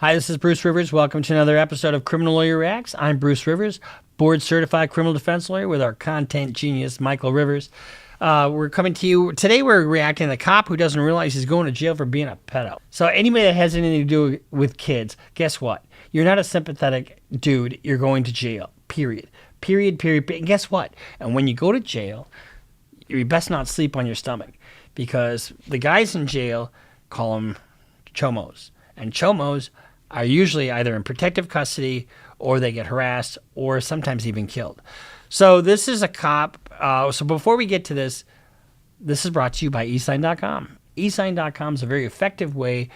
Hi, this is Bruce Rivers. Welcome to another episode of Criminal Lawyer Reacts. I'm Bruce Rivers, board-certified criminal defense lawyer with our content genius, Michael Rivers. We're coming to you. Today we're reacting to the cop who doesn't realize he's going to jail for being a pedo. So anybody that has anything to do with kids, guess what? You're not a sympathetic dude. You're going to jail, period. Period. And guess what? And when you go to jail, you best not sleep on your stomach because the guys in jail call them chomos. And chomos are usually either in protective custody or they get harassed or sometimes even killed. So this is a cop. So before we get to this is brought to you by eSign.com. eSign.com is a very effective way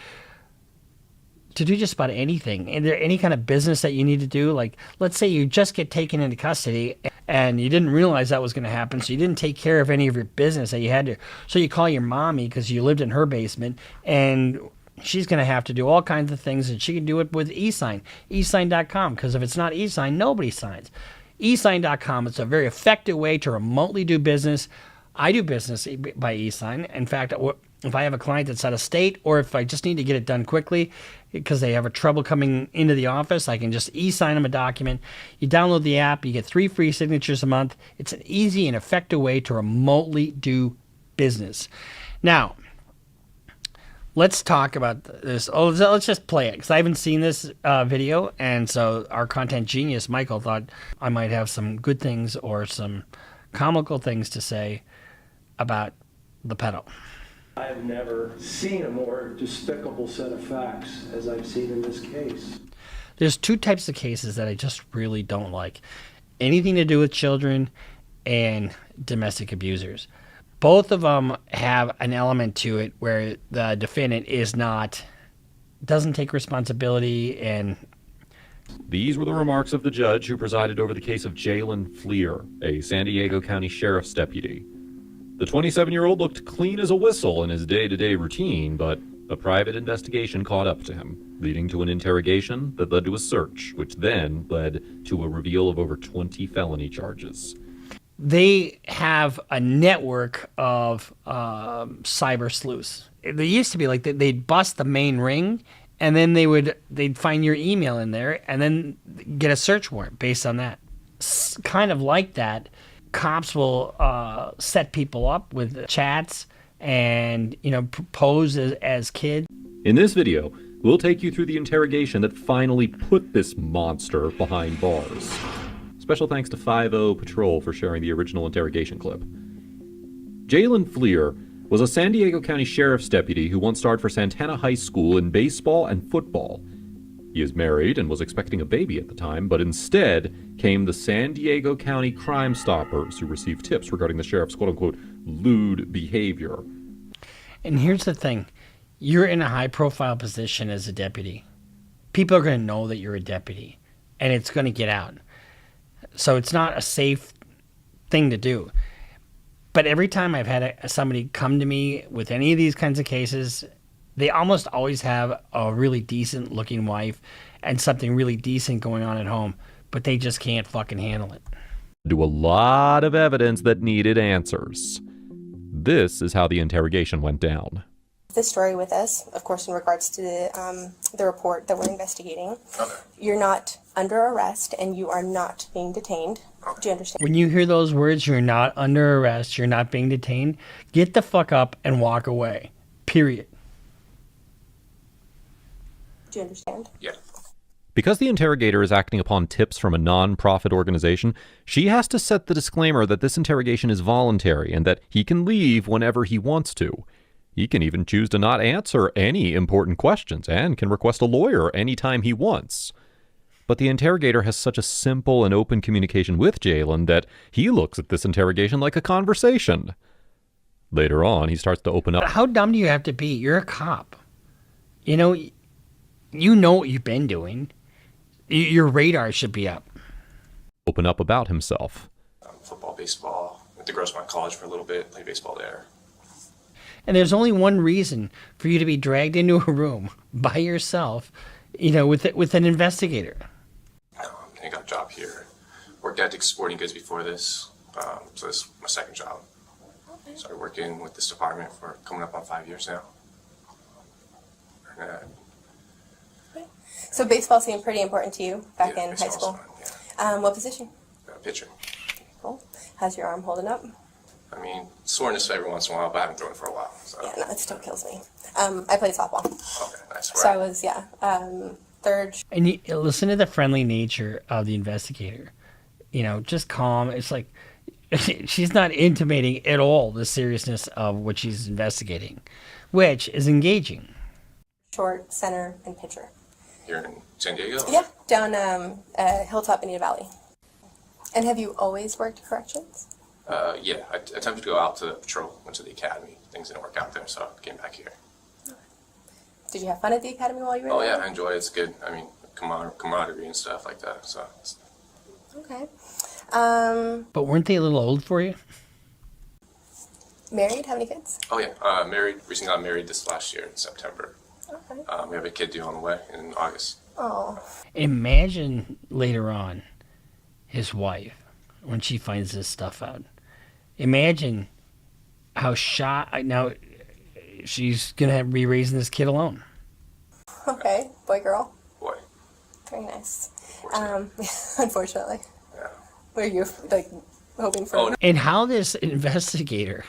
to do just about anything. And there any kind of business that you need to do, like let's say you just get taken into custody and you didn't realize that was going to happen, so you didn't take care of any of your business that you had to. So you call your mommy because you lived in her basement, and she's going to have to do all kinds of things, and she can do it with eSign. eSign.com, because if it's not eSign, nobody signs. eSign.com, it's a very effective way to remotely do business. I do business by eSign. In fact, if I have a client that's out of state, or if I just need to get it done quickly because they have a trouble coming into the office, I can just e-sign them a document. You download the app, you get 3 free signatures a month. It's an easy and effective way to remotely do business. Now, let's talk about this. Oh, let's just play it because I haven't seen this video, and so our content genius, Michael, thought I might have some good things or some comical things to say about the pedo. I've never seen a more despicable set of facts as I've seen in this case. There's 2 types of cases that I just really don't like. Anything to do with children and domestic abusers. Both of them have an element to it where the defendant doesn't take responsibility. And these were the remarks of the judge who presided over the case of Jalen Fleer, a San Diego County Sheriff's deputy. The 27-year-old looked clean as a whistle in his day-to-day routine, but a private investigation caught up to him, leading to an interrogation that led to a search, which then led to a reveal of over 20 felony charges. They have a network of cyber sleuths. They used to be like they'd bust the main ring, and then they'd find your email in there, and then get a search warrant based on that. Kind of like that, cops will set people up with chats and pose as kids. In this video, we'll take you through the interrogation that finally put this monster behind bars. Special thanks to 5-0 Patrol for sharing the original interrogation clip. Jalen Fleer was a San Diego County Sheriff's deputy who once starred for Santana High School in baseball and football. He is married and was expecting a baby at the time, but instead came the San Diego County Crime Stoppers, who received tips regarding the sheriff's quote-unquote lewd behavior. And here's the thing. You're in a high-profile position as a deputy. People are going to know that you're a deputy, and it's going to get out. So it's not a safe thing to do. But every time I've had somebody come to me with any of these kinds of cases, they almost always have a really decent looking wife and something really decent going on at home, but they just can't fucking handle it. To a lot of evidence that needed answers. This is how the interrogation went down. This story with us, of course, in regards to the report that we're investigating. Okay. You're not under arrest and you are not being detained. Okay. Do you understand? When you hear those words, you're not under arrest, you're not being detained, get the fuck up and walk away. Period. Do you understand? Yeah. Because the interrogator is acting upon tips from a non-profit organization, she has to set the disclaimer that this interrogation is voluntary and that he can leave whenever he wants to. He can even choose to not answer any important questions and can request a lawyer anytime he wants. But the interrogator has such a simple and open communication with Jalen that he looks at this interrogation like a conversation. Later on, he starts to open up. How dumb do you have to be? You're a cop. You know what you've been doing. Your radar should be up. Open up about himself. Football, baseball. Went to Grossmont College for a little bit. Played baseball there. And there's only one reason for you to be dragged into a room by yourself, with an investigator. I got a job here. Worked at Dick's Sporting Goods before this, so this is my second job. Started working with this department for coming up on 5 years now. So baseball seemed pretty important to you back Yeah, in high baseball's school. fun, What position? Pitcher. Cool. How's your arm holding up? I mean, soreness every once in a while, but I haven't thrown for a while. So. Yeah, no, it still kills me. I played softball. Okay, nice. So I was, third. And you listen to the friendly nature of the investigator. You know, just calm. It's like she's not intimating at all the seriousness of what she's investigating, which is engaging. Short, center, and pitcher. Here in San Diego? Yeah, down Hilltop, Bonita Valley. And have you always worked corrections? Yeah, I attempted to go out to patrol, went to the academy. Things didn't work out there, so I came back here. Did you have fun at the academy while you were Oh there? yeah, I enjoy it. It's good. I mean, camaraderie and stuff like that. So. Okay. But weren't they a little old for you? Married? How many kids? Oh yeah, married. Recently got married this last year in September. Okay. We have a kid due on the way in August. Oh. Imagine later on his wife when she finds this stuff out. Imagine how shocked. Now she's gonna be raising this kid alone. Okay. Boy, girl. Boy. Very nice. Unfortunately. Unfortunately. Yeah. Were you like hoping for? Oh, no. And how this investigator,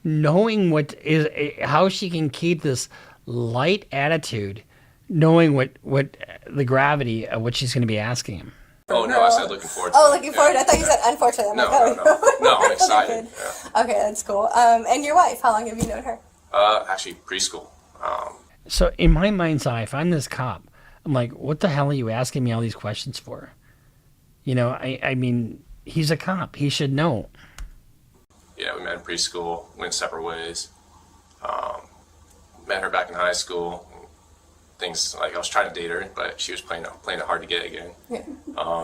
knowing what is how she can keep this light attitude, knowing what the gravity of what she's going to be asking him. Oh no, I said looking forward to Oh, it. looking forward. I thought you said unfortunately. I'm No, like, oh, no. No, I'm Okay, excited. good. Yeah. Okay, that's cool. And your wife, how long have you known her? Actually, preschool. So in my mind's eye, if I'm this cop, I'm like, what the hell are you asking me all these questions for? You know, I mean, he's a cop. He should know. Yeah, we met in preschool, went separate ways. Met her back in high school. Things like I was trying to date her, but she was playing it hard to get again. Yeah.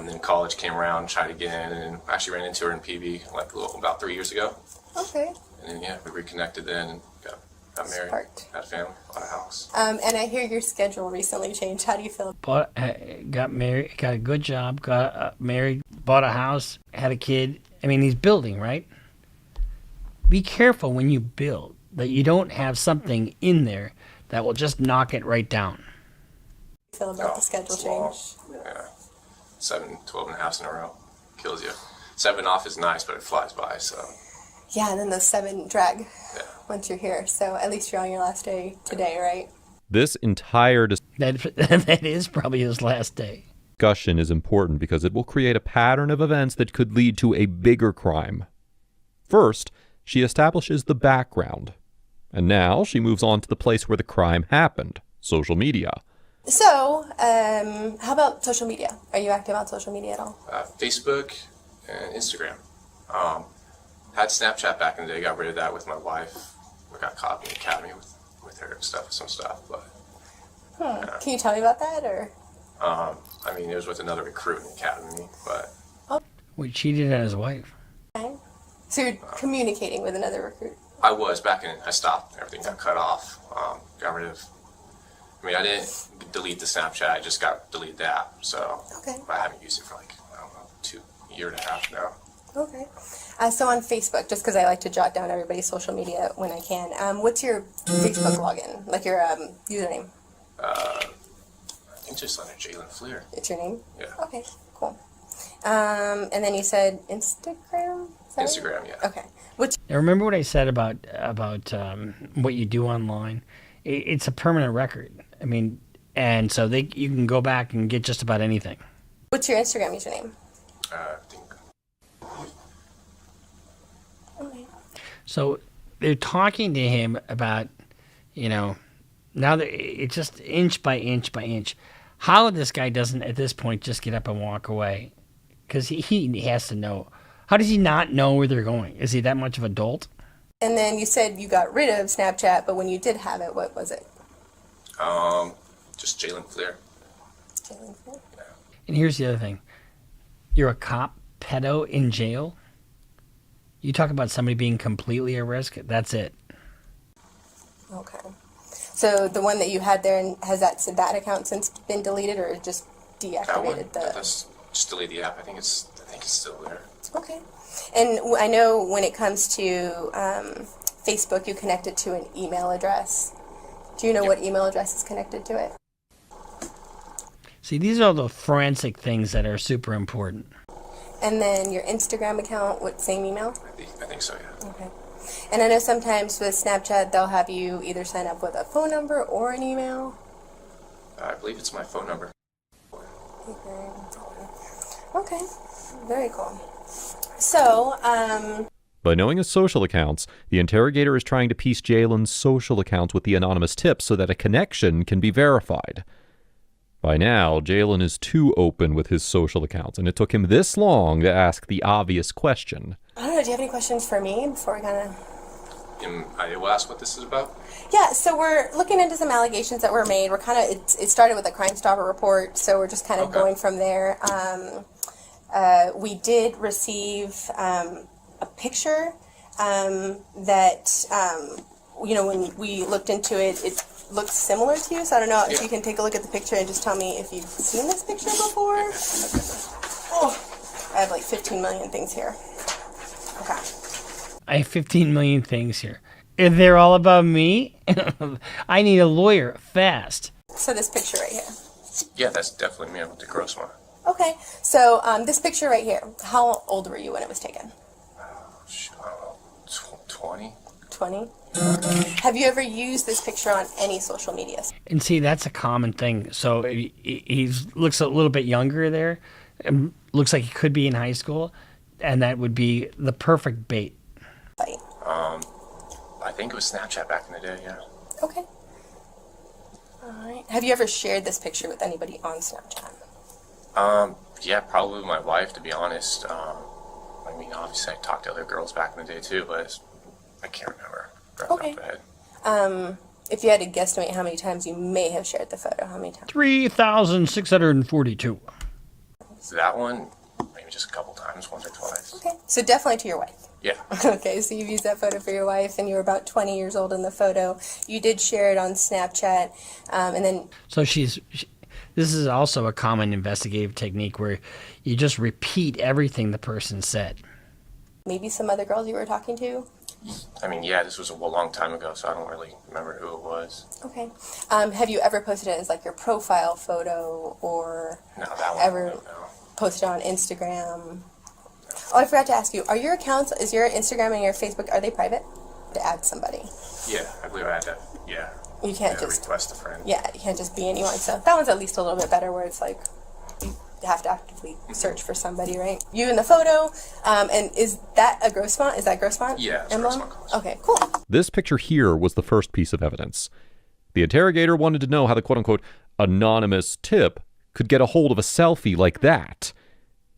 Then college came around, tried again, and actually ran into her in PB like about 3 years ago. Okay. And then yeah, we reconnected then and got married, Sparked. had a family, bought a house. And I hear your schedule recently changed. How do you feel? Bought, got married, got a good job, got married, bought a house, had a kid. I mean, he's building, right? Be careful when you build that you don't have something in there that will just knock it right down. Feel about the schedule it's long. change? Yeah, 7, 12 and a half in a row kills you. 7 off is nice, but it flies by. So Yeah, and then those 7 drag yeah. once you're here. So at least you're on your last day today, right? This entire That is probably his last day. discussion is important because it will create a pattern of events that could lead to a bigger crime. First, she establishes the background. And now she moves on to the place where the crime happened, social media. So, how about social media? Are you active on social media at all? Facebook and Instagram. Had Snapchat back in the day, got rid of that with my wife. We got caught in the academy with her and stuff, some stuff. But Can you tell me about that, or? I mean, it was with another recruit in the academy, but We cheated on his wife. Okay. So you're communicating with another recruit? I was back in. I stopped. Everything got cut off. Got rid of. I mean, I didn't delete the Snapchat. I just got deleted the app. So Okay. I haven't used it for like I don't know, 2 years and a half now. Okay. So on Facebook, just because I like to jot down everybody's social media when I can, what's your Facebook login? Like your username? I think just under Jalen Fleer. It's your name? Yeah. Okay, cool. And then you said Instagram? Is that right? Instagram, yeah. Okay. What's Now, remember what I said about what you do online? It's a permanent record. I mean, and so you can go back and get just about anything. your Instagram username? I think Okay. So they're talking to him about, you know, now that it's just inch by inch by inch. How this guy doesn't at this point just get up and walk away, because he has to know. How does he not know where they're going? Is he that much of a dolt? And then you said you got rid of Snapchat, but when you did have it, what was it? just Jalen Fleer. Jalen Fleer? And here's the other thing. You're a cop, pedo in jail. You talk about somebody being completely at risk. That's it. Okay. So the one that you had there, and has that account since been deleted, or just That one. deactivated That's just delete the app. I think it's still there. Okay. And I know when it comes to Facebook, you connect it to an email address. Do you know Yep. what email address is connected to it? See, these are the forensic things that are super important. And then your Instagram account, what, same email? I think so, yeah. Okay. And I know sometimes with Snapchat, they'll have you either sign up with a phone number or an email. I believe it's my phone number. Okay, very cool. So, By knowing his social accounts, the interrogator is trying to piece Jalen's social accounts with the anonymous tips so that a connection can be verified. By now, Jalen is too open with his social accounts, and it took him this long to ask the obvious question. I don't know, do you have any questions for me before we kind of... I will ask what this is about. Yeah, so we're looking into some allegations that were made. We're kind of, it started with a Crime Stopper report, so we're just kind of going from there. We did receive a picture that, when we looked into it, it looks similar to you, so I don't know if you can take a look at the picture and just tell me if you've seen this picture before. Oh, I have like 15 million things here. Okay. I have 15 million things here. If they're all about me, I need a lawyer fast. So this picture right here. Yeah, that's definitely me with the gross one. Okay, so this picture right here, how old were you when it was taken? I don't know, 20? 20? Have you ever used this picture on any social media? And see, that's a common thing. So he looks a little bit younger there. Looks like he could be in high school. And that would be the perfect bait. I think it was Snapchat back in the day, yeah. Okay. All right. Have you ever shared this picture with anybody on Snapchat? Yeah, probably with my wife, to be honest. I mean, obviously I talked to other girls back in the day too, but I can't remember. Okay. If you had to guesstimate how many times you may have shared the photo, how many times? 3,642. That one, maybe just a couple times, once or twice. Okay. So definitely to your wife. Yeah. Okay, so you've used that photo for your wife, and you were about 20 years old in the photo. You did share it on Snapchat, and then... So this is also a common investigative technique where you just repeat everything the person said. Maybe some other girls you were talking to? I mean, yeah, this was a long time ago, so I don't really remember who it was. Okay. Have you ever posted it as like your profile photo, or No, that one. ever posted it on Instagram? Oh, I forgot to ask you, are your accounts, is your Instagram and your Facebook, are they private? To add somebody? Yeah, I believe I had to, yeah. You can't just... request a friend. Yeah, you can't just be anyone. So that one's at least a little bit better, where it's like you have to actively search for somebody, right? You in the photo, and is that a gross font? Is that gross font? Yeah, it's emblem? gross font. Okay, cool. This picture here was the first piece of evidence. The interrogator wanted to know how the quote-unquote anonymous tip could get a hold of a selfie like that.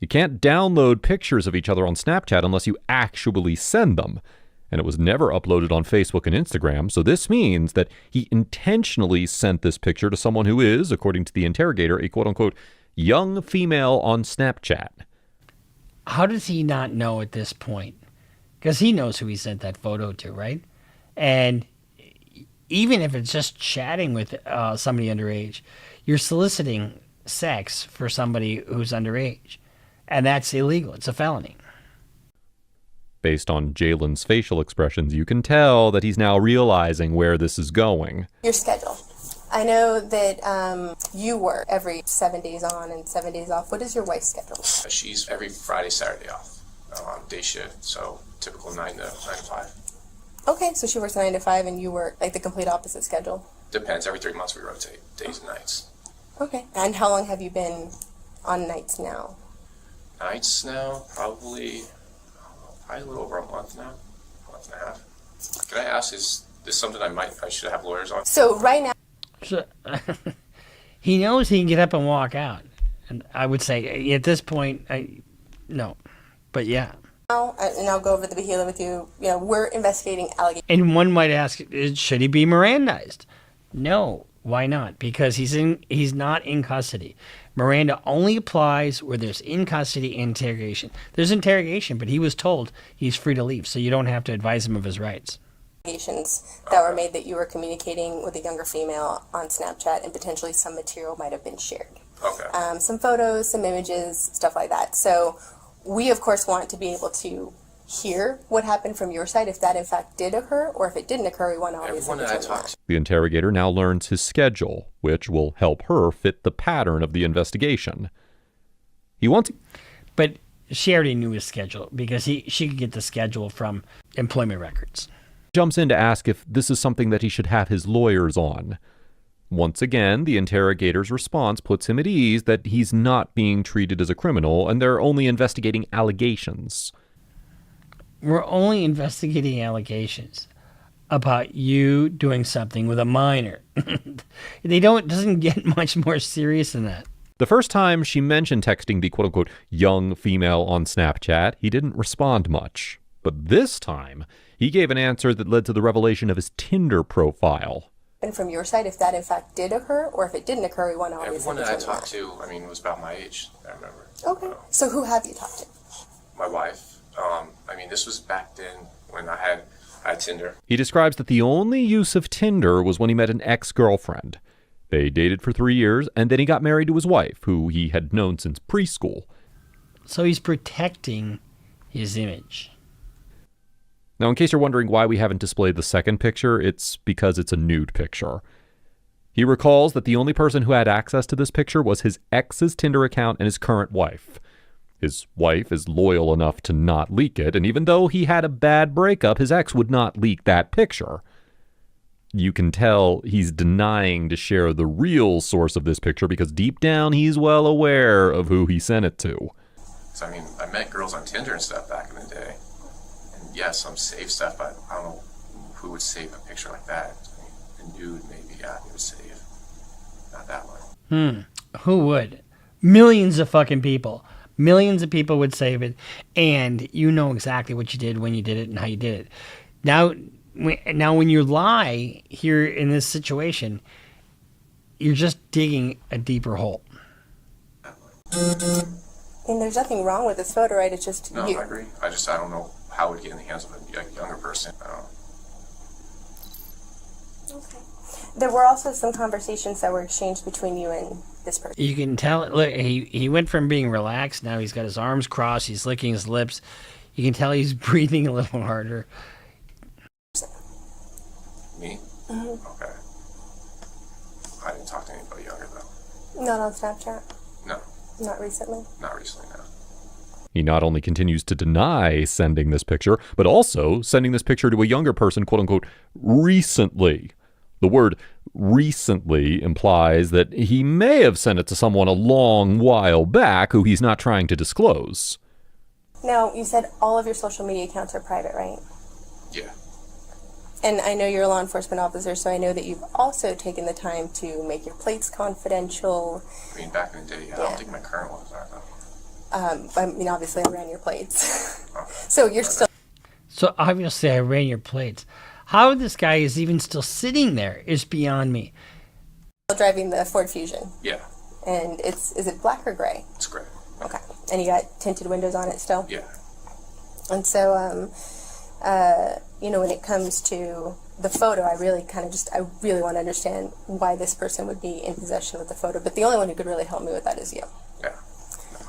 You can't download pictures of each other on Snapchat unless you actually send them. And it was never uploaded on Facebook and Instagram, so this means that he intentionally sent this picture to someone who is, according to the interrogator, a quote-unquote young female on Snapchat. How does he not know at this point? Because he knows who he sent that photo to, right? And even if it's just chatting with somebody underage, you're soliciting sex for somebody who's underage. And that's illegal. It's a felony. Based on Jalen's facial expressions, you can tell that he's now realizing where this is going. Your schedule. I know that you work every 7 days on and 7 days off. What is your wife's schedule? She's every Friday, Saturday off, day shift, so typical 9 to 5. Okay, so she works 9 to 5 and you work like the complete opposite schedule? Depends. Every 3 months we rotate days and nights. Okay. And how long have you been on nights now? Nights now, probably a little over a month now, a month and a half. Can I ask, is this something I should have lawyers on? So right now... So, he knows he can get up and walk out. And I would say at this point, no. But yeah. And I'll go over the behavior with you. You know, we're investigating allegations. And one might ask, should he be Mirandized? No. Why not? Because he's not in custody. Miranda only applies where there's in custody interrogation. There's interrogation, but he was told he's free to leave, so you don't have to advise him of his rights. Allegations that were made that you were communicating with a younger female on Snapchat, and potentially some material might have been shared. Okay. Some photos, some images, stuff like that. So we, of course, want to be able to hear what happened from your side, if that in fact did occur, or if it didn't occur, we want to obviously Everyone that I determine talked to, The interrogator now learns his schedule, which will help her fit the pattern of the investigation. He wants... But she already knew his schedule because she could get the schedule from employment records. Jumps in to ask if this is something that he should have his lawyers on. Once again, the interrogator's response puts him at ease that he's not being treated as a criminal and they're only investigating allegations. We're only investigating allegations about you doing something with a minor. Doesn't get much more serious than that. The first time she mentioned texting the quote-unquote young female on Snapchat, he didn't respond much. But this time, he gave an answer that led to the revelation of his Tinder profile. And from your side, if that in fact did occur, or if it didn't occur, we want to obviously everyone that I determine talked to, I mean, was about my age, I remember. Okay. So who have you talked to? My wife. I mean, this was back then when I had Tinder. He describes that the only use of Tinder was when he met an ex-girlfriend. They dated for 3 years, and then he got married to his wife, who he had known since preschool. So he's protecting his image. Now, in case you're wondering why we haven't displayed the second picture, it's because it's a nude picture. He recalls that the only person who had access to this picture was his ex's Tinder account and his current wife. His wife is loyal enough to not leak it, and even though he had a bad breakup, his ex would not leak that picture. You can tell he's denying to share the real source of this picture because deep down he's well aware of who he sent it to. So, I mean, I met girls on Tinder and stuff back in the day. And yes, some save stuff, but I don't know who would save a picture like that. I mean, a nude, maybe, yeah, they would save. Not that one. Who would? Millions of fucking people. Millions of people would save it, and you know exactly what you did, when you did it, and how you did it. Now, when you lie here in this situation, you're just digging a deeper hole. And there's nothing wrong with this photo, right? It's just No, you. I agree. I don't know how it would get in the hands of a younger person. Okay. There were also some conversations that were exchanged between you and this person. You can tell. Look, he went from being relaxed. Now he's got his arms crossed. He's licking his lips. You can tell he's breathing a little harder. Me? Mm-hmm. Okay. I didn't talk to anybody younger, though. Not on Snapchat? No, Not recently? not recently, no. He not only continues to deny sending this picture, but also sending this picture to a younger person, quote-unquote, recently. The word recently implies that he may have sent it to someone a long while back who he's not trying to disclose. Now, you said all of your social media accounts are private, right? Yeah. And I know you're a law enforcement officer, so I know that you've also taken the time to make your plates confidential. I mean, back in the day, I don't think my current ones are, though. I mean, obviously, I ran your plates. Okay. So you're still So obviously I ran your plates. How this guy is even still sitting there is beyond me. driving the Ford Fusion. Yeah, And is it black or gray? it's great. Okay. And you got tinted windows on it still? Yeah. And so, when it comes to the photo, I really want to understand why this person would be in possession of the photo. But the only one who could really help me with that is you. Yeah. No,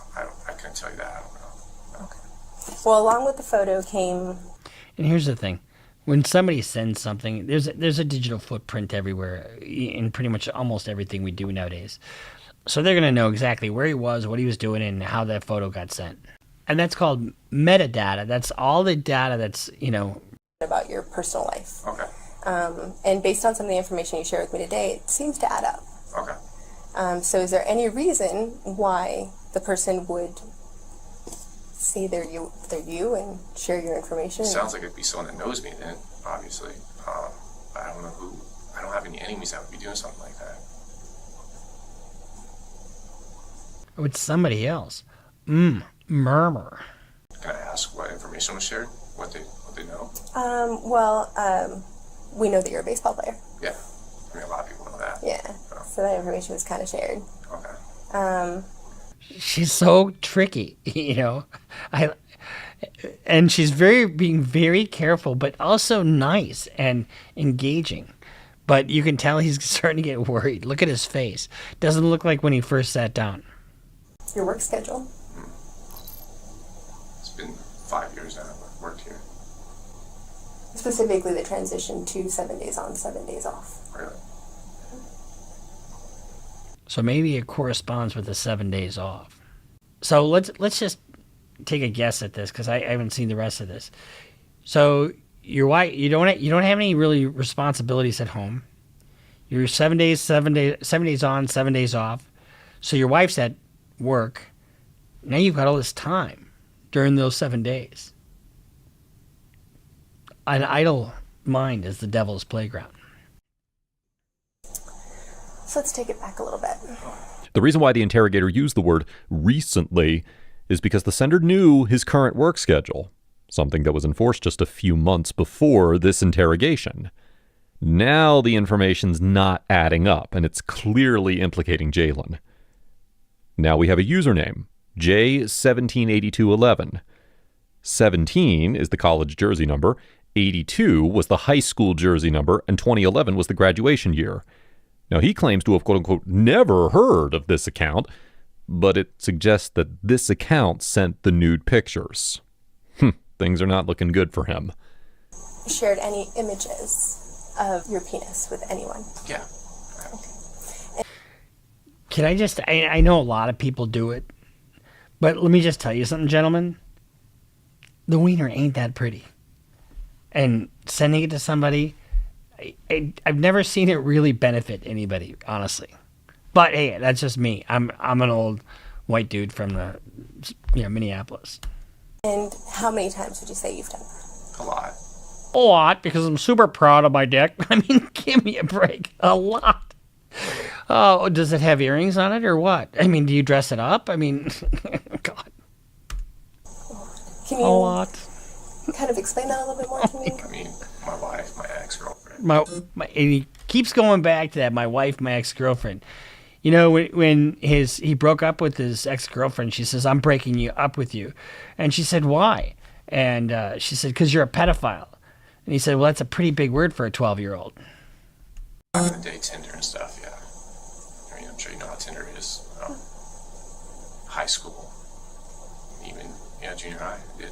I couldn't tell you that. I don't know. Okay. Well, along with the photo came... And here's the thing. When somebody sends something, there's a digital footprint everywhere in pretty much almost everything we do nowadays. So they're going to know exactly where he was, what he was doing, and how that photo got sent. And that's called metadata. That's all the data that's, about your personal life. Okay. And based on some of the information you shared with me today, it seems to add up. Okay. So is there any reason why the person would see they're you and share your information? Sounds like it'd be someone that knows me then, obviously. But I don't know who. I don't have any enemies that would be doing something like that. Or it's somebody else. Murmur. Can I ask what information was shared? What they know? We know that you're a baseball player. Yeah. I mean, a lot of people know that. Yeah. Oh. So that information was kind of shared. Okay. She's so tricky, and she's being very careful, but also nice and engaging. But you can tell he's starting to get worried. Look at his face. Doesn't look like when he first sat down. Your work schedule? It's been 5 years now. But worked here. Specifically the transition to 7 days on, 7 days off. Really? So maybe it corresponds with the 7 days off. So let's just take a guess at this because I haven't seen the rest of this. So your wife, you don't have any really responsibilities at home. You're 7 days, 7 days on, 7 days off. So your wife's at work. Now you've got all this time during those 7 days. An idle mind is the devil's playground. So let's take it back a little bit. The reason why the interrogator used the word recently is because the sender knew his current work schedule, something that was enforced just a few months before this interrogation. Now the information's not adding up, and it's clearly implicating Jalen. Now we have a username, J178211. 17 is the college jersey number, 82 was the high school jersey number, and 2011 was the graduation year. Now, he claims to have, quote-unquote, never heard of this account, but it suggests that this account sent the nude pictures. Things are not looking good for him. Shared any images of your penis with anyone? Yeah. Can I just, I know a lot of people do it, but let me just tell you something, gentlemen. The wiener ain't that pretty. And sending it to somebody, I've never seen it really benefit anybody, honestly. But hey, that's just me. I'm an old white dude from the Minneapolis. And how many times would you say you've done that? A lot. A lot, because I'm super proud of my dick. I mean, give me a break. A lot. Oh, does it have earrings on it or what? I mean, do you dress it up? I mean, God. Can A lot. kind of explain that a little bit more to me? I mean, my wife, my ex-girlfriend. And he keeps going back to that. My wife, my ex-girlfriend. You know, when he broke up with his ex-girlfriend, she says, "I'm breaking you up with you," and she said, "Why?" And she said, "Because you're a pedophile." And he said, "Well, that's a pretty big word for a 12-year-old." Back in the day, Tinder and stuff, yeah. I mean, I'm sure you know how Tinder is. High school, even junior high. Did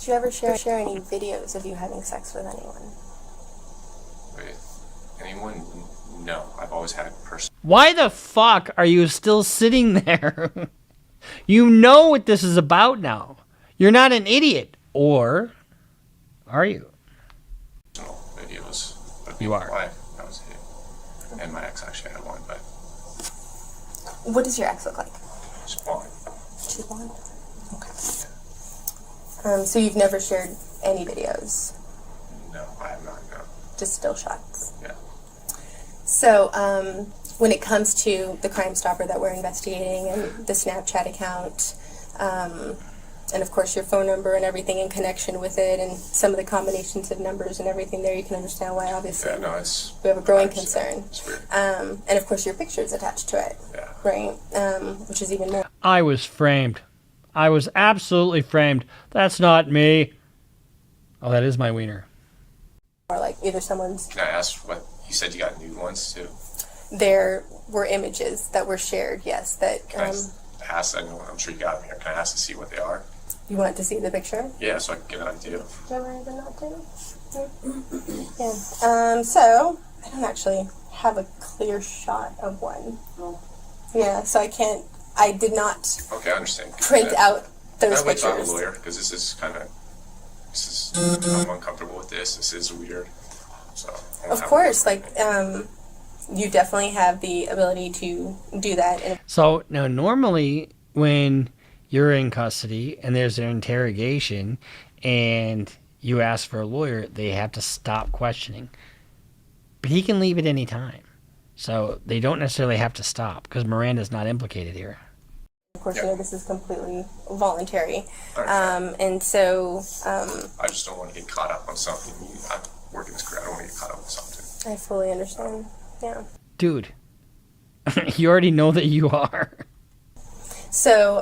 you ever share any videos of you having sex with anyone? With anyone? No. I've always had personal. Why the fuck are you still sitting there? You know what this is about now. You're not an idiot. Or are you? Videos of You my are. wife. That was it. And my ex actually had one, but What does your ex look like? she's blonde. She's blonde. Okay. So you've never shared any videos, No, I have not. No. just still shots. Yeah. So when it comes to the Crime Stopper that we're investigating and the Snapchat account, and of course your phone number and everything in connection with it, and some of the combinations of numbers and everything there, you can understand why obviously Yeah. No, it's. we have a growing it's- concern. It's weird. And of course your picture's attached to it, Yeah. right? Which is even more. I was framed. I was absolutely framed. That's not me. Oh, that is my wiener. Or like either someone's, Can I ask what you said? You got nude ones too. there were images that were shared, yes, that Can I ask? I know, I'm sure you got them here. Can I ask to see what they are? you want to see the picture. Yeah, so I can get an idea. Do you ever not do? Yeah. So I don't actually have a clear shot of one. Yeah, so I did not Okay, I understand. print Yeah. out those Can I wait till I have a pictures. lawyer? Because this is I'm uncomfortable with this. This is weird. So. I wanna Of have a course, lawyer. like, you definitely have the ability to do that. And So now normally when you're in custody and there's an interrogation and you ask for a lawyer, they have to stop questioning. But he can leave at any time. So they don't necessarily have to stop because Miranda's not implicated here. of course, you know, this is completely voluntary. I understand. And so I just don't want to get caught up on something. I'm working this career. I don't want to get caught up on something. I fully understand. Yeah. Dude, you already know that you are. So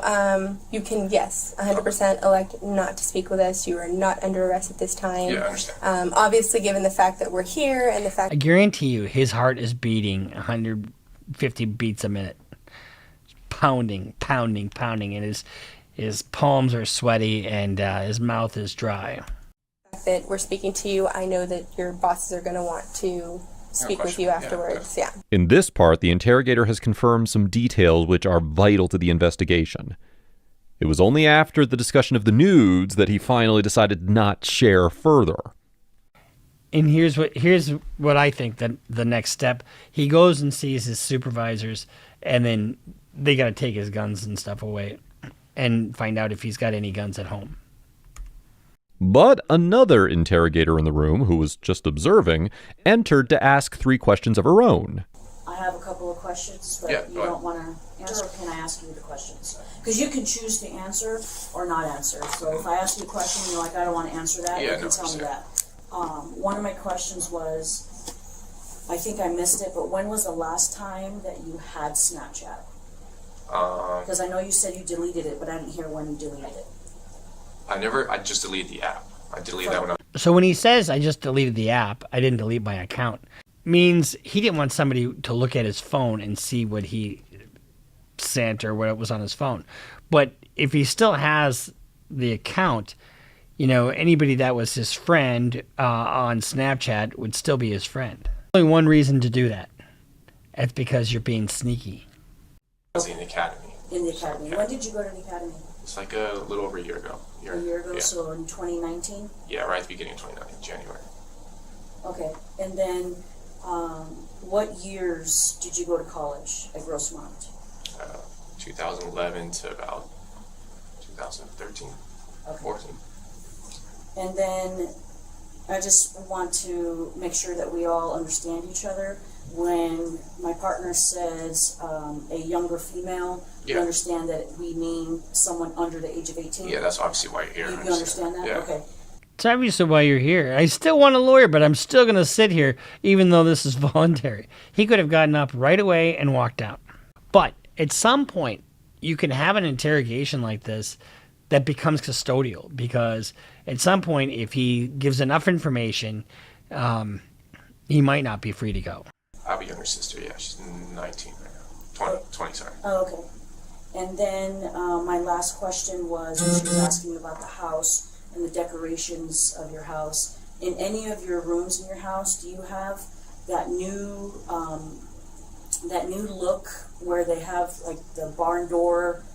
you can, yes, 100% elect not to speak with us. You are not under arrest at this time. Yeah, I understand. Obviously, given the fact that we're here and the fact I guarantee you his heart is beating 150 beats a minute. Pounding, pounding, pounding. And his palms are sweaty and his mouth is dry. That we're speaking to you, I know that your bosses are going to want to speak with you afterwards. Yeah. In this part, the interrogator has confirmed some details which are vital to the investigation. It was only after the discussion of the nudes that he finally decided not to share further. And here's what I think that the next step. He goes and sees his supervisors, and then they got to take his guns and stuff away and find out if he's got any guns at home. But another interrogator in the room, who was just observing, entered to ask 3 questions of her own. I have a couple of questions, but Yeah, you go ahead. don't want to answer, or can I ask you the questions? Because you can choose to answer or not answer. So if I ask you a question and you're like, I don't want to answer that, Yeah, you can no, tell me understand. that. One of my questions was, I think I missed it, but when was the last time that you had Snapchat? Because I know you said you deleted it, but I didn't hear when you deleted it. I just deleted the app. I deleted that one. So when he says, I just deleted the app, I didn't delete my account, means he didn't want somebody to look at his phone and see what he sent or what was on his phone. But if he still has the account, anybody that was his friend on Snapchat would still be his friend. Only one reason to do that. It's because you're being sneaky. I was in the academy. In the academy. When did you go to the academy? It's like a little over a year ago. A year ago, Yeah. so in 2019? Yeah, right at the beginning of 2019, January. Okay. And then what years did you go to college at Grossmont? 2011 to about 2013, Okay. 14. And then I just want to make sure that we all understand each other. When my partner says a younger female, you Yeah. understand that we mean someone under the age of 18? Yeah, that's obviously why you're here. You understand that? Yeah. Okay. It's obviously why you're here. I still want a lawyer, but I'm still going to sit here even though this is voluntary. He could have gotten up right away and walked out. But at some point, you can have an interrogation like this that becomes custodial, because at some point, if he gives enough information, he might not be free to go. I have a younger sister, yeah. She's 19 right now. 20, sorry. Oh, okay. And then my last question was, she was asking about the house and the decorations of your house. In any of your rooms in your house, do you have that new look where they have like the barn door,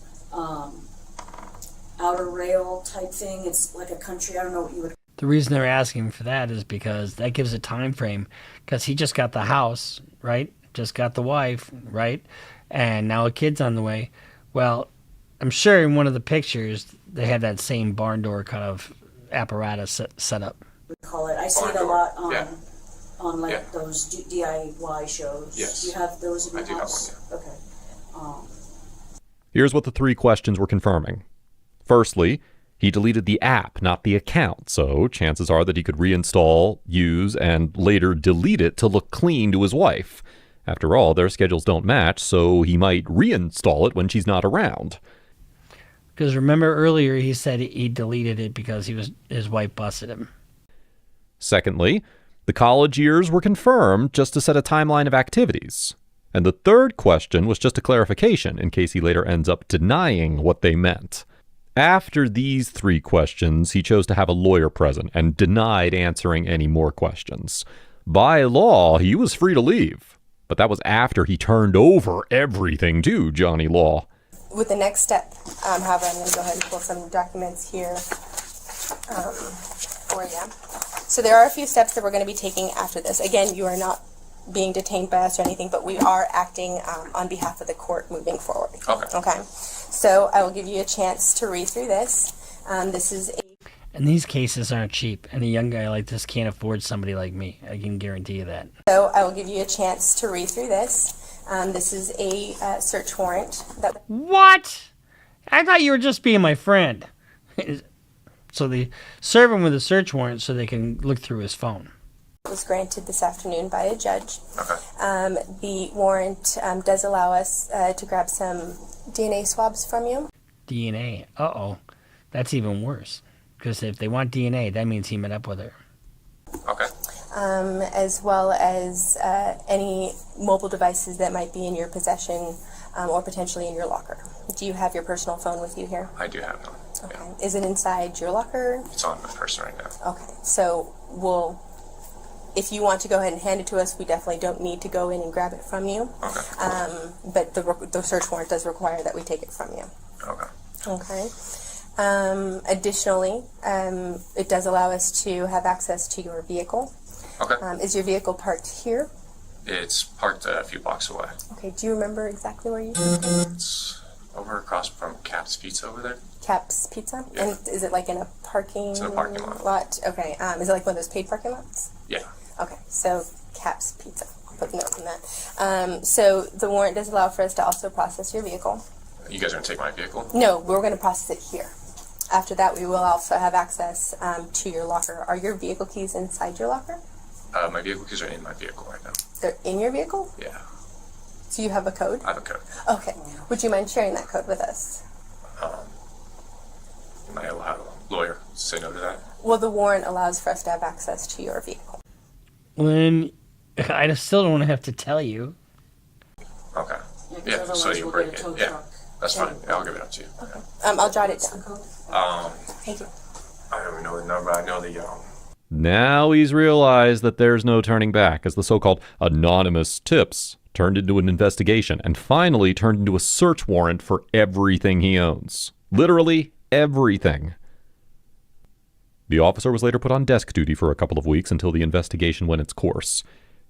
outer rail type thing? It's like a country, I don't know what you would. The reason they're asking for that is because that gives a time frame, because he just got the house, right? Just got the wife, right? And now a kid's on the way. Well, I'm sure in one of the pictures they have that same barn door kind of apparatus set up. Call it. I see Barn it a door, lot yeah. on like Yeah. those DIY shows. Yes. Do you have those in I your do have house? one, Okay. Here's what the 3 questions were confirming. Firstly, he deleted the app, not the account, so chances are that he could reinstall, use, and later delete it to look clean to his wife. After all, their schedules don't match, so he might reinstall it when she's not around. Because remember earlier he said he deleted it because his wife busted him. Secondly, the college years were confirmed just to set a timeline of activities. And the 3rd question was just a clarification in case he later ends up denying what they meant. After these 3 questions, he chose to have a lawyer present and denied answering any more questions. By law, he was free to leave, but that was after he turned over everything to Johnny Law. With the next step, however, I'm going to go ahead and pull some documents here for you. So there are a few steps that we're going to be taking after this. Again, you are not being detained by us or anything, but we are acting on behalf of the court moving forward. Okay. Okay. So I will give you a chance to read through this. This is a And these cases aren't cheap, and a young guy like this can't afford somebody like me. I can guarantee you that. So I will give you a chance to read through this. This is a search warrant that What? I thought you were just being my friend. So they serve him with a search warrant so they can look through his phone. was granted this afternoon by a judge. Okay. The warrant does allow us to grab some DNA swabs from you. DNA. Uh-oh. That's even worse. Because if they want DNA, that means he met up with her. Okay. as well as any mobile devices that might be in your possession or potentially in your locker. Do you have your personal phone with you here? I do have one. Okay. Yeah. Is it inside your locker? It's on my person right now. Okay. So if you want to go ahead and hand it to us, we definitely don't need to go in and grab it from you. Okay. But the search warrant does require that we take it from you. Okay. Okay. Additionally, it does allow us to have access to your vehicle. Okay. Is your vehicle parked here? It's parked a few blocks away. Okay. Do you remember exactly where you It's over across from Cap's Pizza over there. Cap's Pizza? Yeah. And is it like in a parking It's in a parking lot. Okay. Is it like one of those paid parking lots? Yeah. Okay. So Cap's Pizza. I'll put a note on that. So the warrant does allow for us to also process your vehicle. You guys are gonna take my vehicle? No, we're going to process it here. After that, we will also have access to your locker. Are your vehicle keys inside your locker? My vehicle keys are in my vehicle right now. They're in your vehicle? Yeah. So you have a code? I have a code. Okay. Would you mind sharing that code with us? Am I allowed a lawyer to say no to that? Well, the warrant allows for us to have access to your vehicle. When I still don't want to have to tell you. Okay. Yeah, 'cause Yeah, so otherwise you we'll bring get a it. tow Yeah. truck. That's fine. Yeah, I'll give it up to you. Okay. I'll jot it What's the down. code? Thank you. I don't even know the number. I know the Now he's realized that there's no turning back as the so-called anonymous tips turned into an investigation and finally turned into a search warrant for everything he owns. Literally everything. The officer was later put on desk duty for a couple of weeks until the investigation went its course.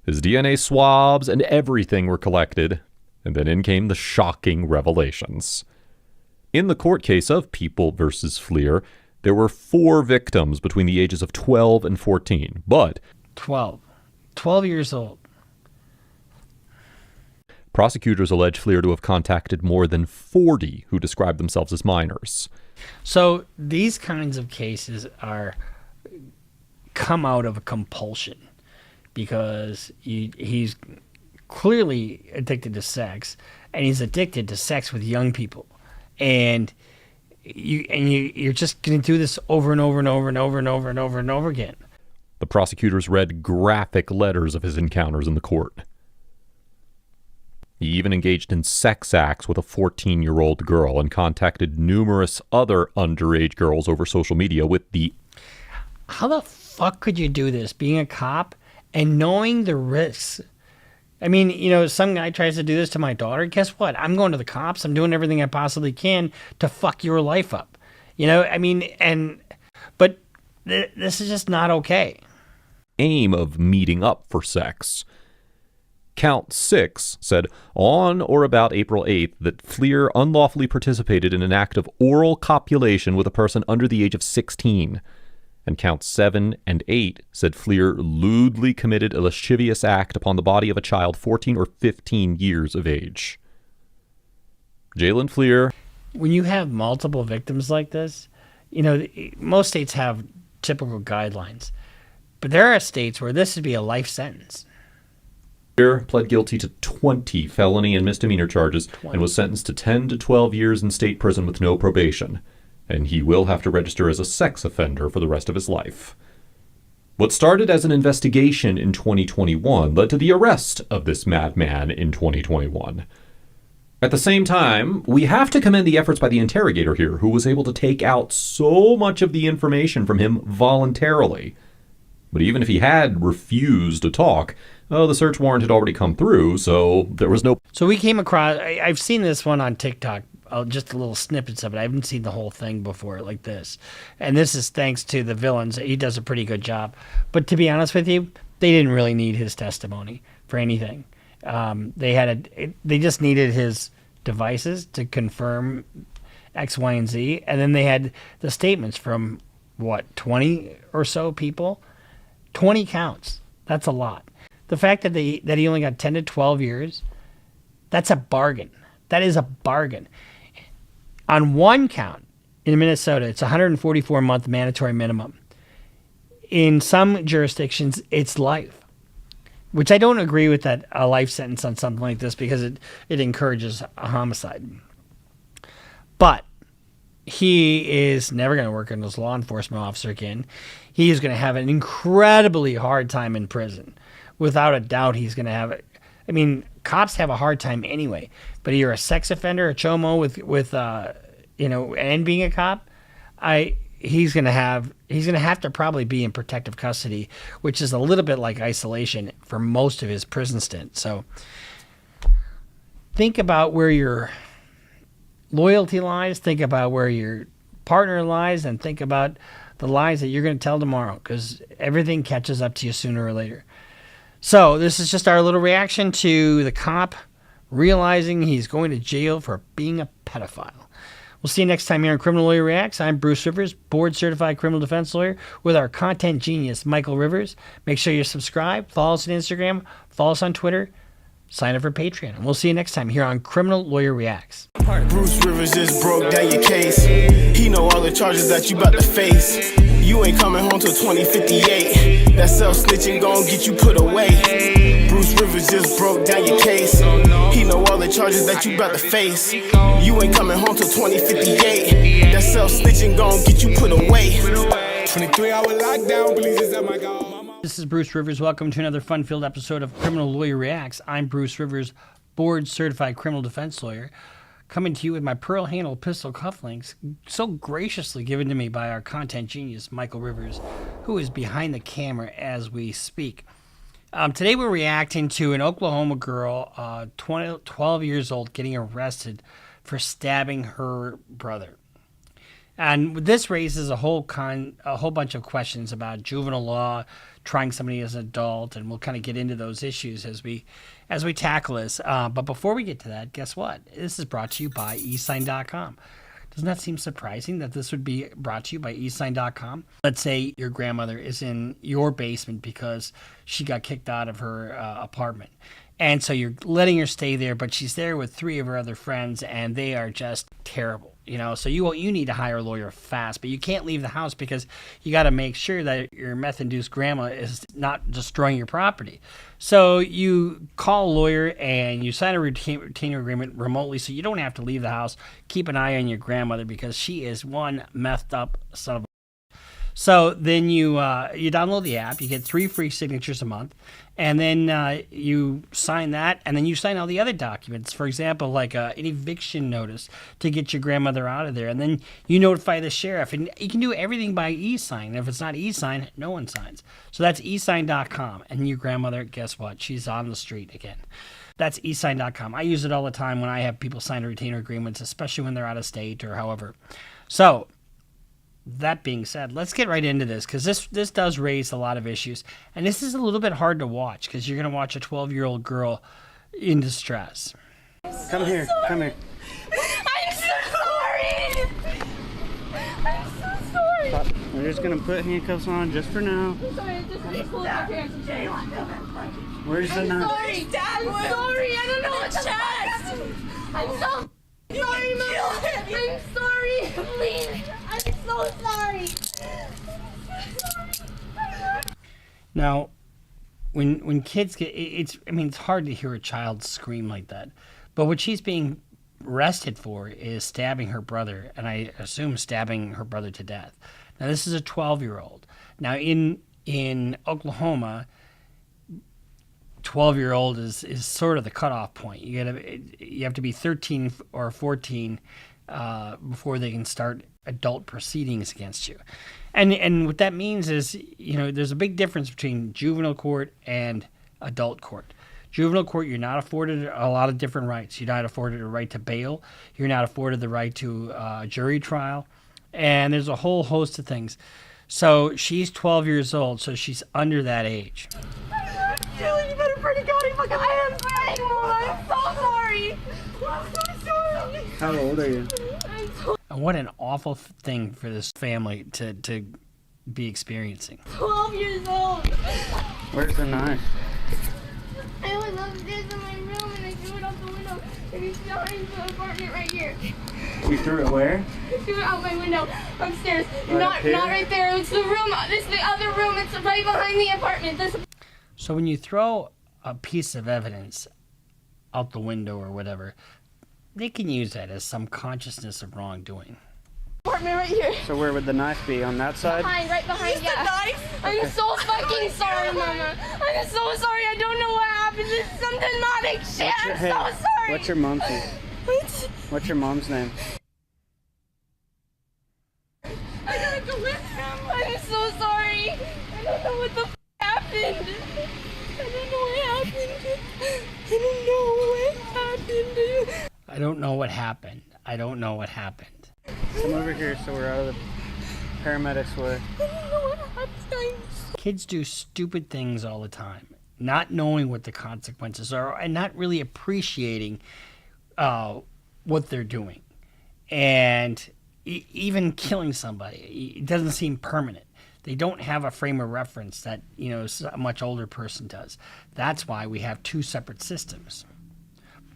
His DNA swabs and everything were collected, and then in came the shocking revelations. In the court case of People versus Fleer, there were 4 victims between the ages of 12 and 14, but 12 years old. prosecutors allege Fleer to have contacted more than 40 who described themselves as minors. So these kinds of cases come out of a compulsion because he's clearly addicted to sex with young people, and you're just going to do this over and over and over and over and over and over and over again. The prosecutors read graphic letters of his encounters in the court. He even engaged in sex acts with a 14-year-old girl and contacted numerous other underage girls over social media with the... How the fuck could you do this, being a cop and knowing the risks? I mean, some guy tries to do this to my daughter. Guess what? I'm going to the cops. I'm doing everything I possibly can to fuck your life up. But this is just not okay. aim of meeting up for sex. Count 6 said on or about April 8th that Fleer unlawfully participated in an act of oral copulation with a person under the age of 16. And Count 7 and 8 said Fleer lewdly committed a lascivious act upon the body of a child 14 or 15 years of age. Jalen Fleer. When you have multiple victims like this, most states have typical guidelines. But there are states where this would be a life sentence. Fleer pled guilty to 20 felony and misdemeanor charges and was sentenced to 10 to 12 years in state prison with no probation. And he will have to register as a sex offender for the rest of his life. What started as an investigation in 2021 led to the arrest of this madman in 2021. At the same time, we have to commend the efforts by the interrogator here, who was able to take out so much of the information from him voluntarily. But even if he had refused to talk, the search warrant had already come through, so there was no... So we came across... I've seen this one on TikTok, just a little snippets of it. I haven't seen the whole thing before like this. And this is thanks to the villains. He does a pretty good job. But to be honest with you, they didn't really need his testimony for anything. They just needed his devices to confirm X, Y, and Z. And then they had the statements from, 20 or so people? 20 counts. That's a lot. The fact that he only got 10 to 12 years, that's a bargain. That is a bargain. On one count in Minnesota, it's 144-month mandatory minimum. In some jurisdictions, it's life, which I don't agree with that, a life sentence on something like this, because it encourages a homicide. But he is never going to work as a law enforcement officer again. He is going to have an incredibly hard time in prison. Without a doubt, he's going to have it. I mean, cops have a hard time anyway. But you're a sex offender, a chomo with and being a cop, he's going to have to probably be in protective custody, which is a little bit like isolation for most of his prison stint. So think about where your loyalty lies, think about where your partner lies, and think about the lies that you're going to tell tomorrow, because everything catches up to you sooner or later. So this is just our little reaction to the cop realizing he's going to jail for being a pedophile. We'll see you next time here on Criminal Lawyer Reacts. I'm Bruce Rivers, board-certified criminal defense lawyer, with our content genius, Michael Rivers. Make sure you subscribe, follow us on Instagram, follow us on Twitter, sign up for Patreon. And we'll see you next time here on Criminal Lawyer Reacts. Bruce Rivers just broke down your case. He know all the charges that you about to face. You ain't coming home till 2058. That self-snitching gon' get you put away. Bruce Rivers just broke down your case. He know all the charges that you about to face. You ain't coming home till 2058. That self-snitching gon' get you put away. 23-hour lockdown, please just my God. This is Bruce Rivers. Welcome to another fun-filled episode of Criminal Lawyer Reacts. I'm Bruce Rivers, board-certified criminal defense lawyer, coming to you with my pearl handle pistol cufflinks, so graciously given to me by our content genius, Michael Rivers, who is behind the camera as we speak. Today we're reacting to an Oklahoma girl, 12 years old, getting arrested for stabbing her brother. And this raises a whole bunch of questions about juvenile law, trying somebody as an adult, and we'll kind of get into those issues as we tackle this. But before we get to that, guess what? This is brought to you by eSign.com. Doesn't that seem surprising that this would be brought to you by eSign.com? Let's say your grandmother is in your basement because she got kicked out of her apartment. And so you're letting her stay there, but she's there with 3 of her other friends, and they are just terrible. So you need to hire a lawyer fast, but you can't leave the house because you got to make sure that your meth-induced grandma is not destroying your property. So you call a lawyer and you sign a retainer agreement remotely, so you don't have to leave the house. Keep an eye on your grandmother because she is one methed up son of a. So then you download the app, you get 3 free signatures a month, and then you sign that, and then you sign all the other documents. For example, like an eviction notice to get your grandmother out of there, and then you notify the sheriff, and you can do everything by eSign. If it's not eSign, no one signs. So that's eSign.com, and your grandmother, guess what? She's on the street again. That's eSign.com. I use it all the time when I have people sign retainer agreements, especially when they're out of state or however. So that being said, let's get right into this, because this does raise a lot of issues. And this is a little bit hard to watch because you're going to watch a 12-year-old girl in distress. Come here, come here. I'm so sorry. I'm so sorry. We're just gonna put handcuffs on just for now. I'm sorry. I just had to pull up my pants. Where's the I'm knife? sorry. Dad, I'm sorry. I don't know what's chest. I'm so sorry, Mom. I'm sorry. Please. I'm so sorry. Now, when kids get it's hard to hear a child scream like that, but what she's being arrested for is stabbing her brother, and I assume stabbing her brother to death. Now this is a 12-year-old. Now in Oklahoma, 12-year-old is sort of the cutoff point. You have to be 13 or 14 before they can start adult proceedings against you. And what that means is, there's a big difference between juvenile court and adult court. Juvenile court, you're not afforded a lot of different rights. You're not afforded a right to bail. You're not afforded the right to jury trial. And there's a whole host of things. So she's 12 years old, so she's under that age. Julie, you better pray to God. I am sorry, Mom. I'm so sorry. I'm so sorry. How old are you? I'm so And what an awful thing for this family to be experiencing. 12 years old. Where's the knife? I was upstairs in my room and I threw it out the window. And it's behind the apartment right here. You threw it where? I threw it out my window upstairs. Right not up here? right there. It's the room. It's the other room. It's right behind the apartment. So when you throw a piece of evidence out the window or whatever, they can use that as some consciousness of wrongdoing. apartment right here. So where would the knife be? On that side? Right behind, yeah. Knife? I'm so fucking sorry, Mama. I'm so sorry. I don't know what happened. This is some demonic shit. I'm so sorry. What's your mom's name? What? What's your mom's name? I gotta go with him. I'm so sorry. I don't know what the happened. I don't know what happened. I don't know what happened. I don't know what happened. Come over here so we're out of the paramedics' way. I don't know what happened. Kids do stupid things all the time, not knowing what the consequences are and not really appreciating what they're doing. And even killing somebody, it doesn't seem permanent. They don't have a frame of reference that, a much older person does. That's why we have two separate systems.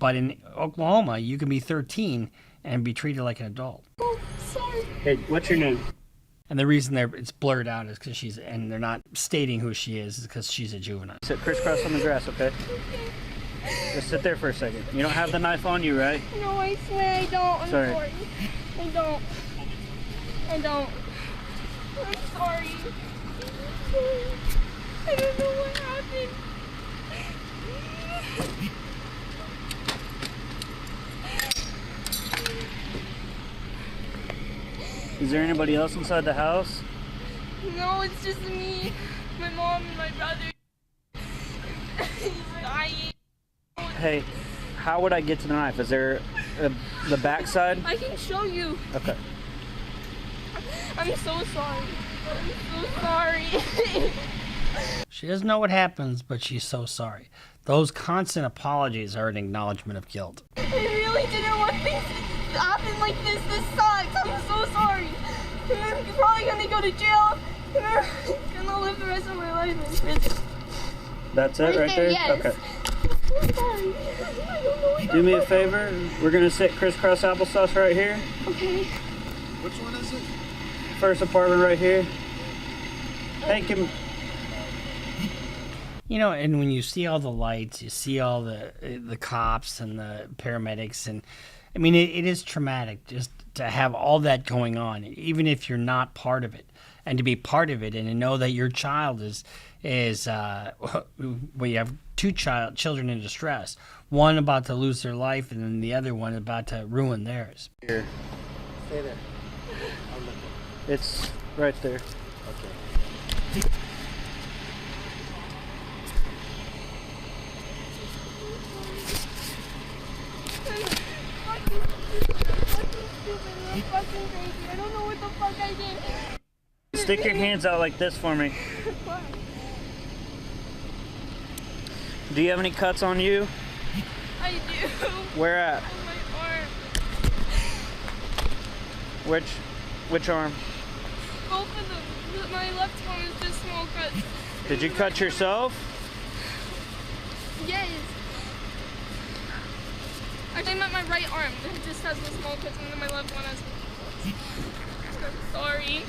But in Oklahoma, you can be 13 and be treated like an adult. Oh, sorry. Hey, what's your name? And the reason it's blurred out is because and they're not stating who she is because she's a juvenile. Sit crisscross on the grass, okay? Just sit there for a second. You don't have the knife on you, right? No, I swear I don't. I'm Sorry. sorry. I don't. I'm sorry. I don't know what happened. Is there anybody else inside the house? No, it's just me, my mom, and my brother. He's dying. Hey, how would I get to the knife? Is there the back side? I can show you. Okay. I'm so sorry. I'm so sorry. She doesn't know what happens, but she's so sorry. Those constant apologies are an acknowledgement of guilt. I really didn't want things to happen like this. This sucks. I'm so sorry. I'm probably gonna go to jail. I'm gonna live the rest of my life in prison. That's it right there? Yes. Okay. I'm so sorry. I don't know what Do me a favor. We're going to sit crisscross applesauce right here. Okay. Which one is it? First apartment right here. Thank you. And when you see all the lights, you see all the cops and the paramedics, and I mean, it is traumatic just to have all that going on, even if you're not part of it, and to be part of it and to know that your child is well, you have two children in distress, one about to lose their life, and then the other one about to ruin theirs. Here. Stay there. I'll look. It's right there. Okay. I'm fucking crazy. I don't know what the fuck I did. Stick your hands out like this for me. What? Do you have any cuts on you? I do. Where at? On my arm. Which arm? Both of them. My left one is just small cuts. Did you cut yourself? Yes. Actually, I meant my right arm. It just has the small cuts, and then my left one has the cuts. I'm sorry.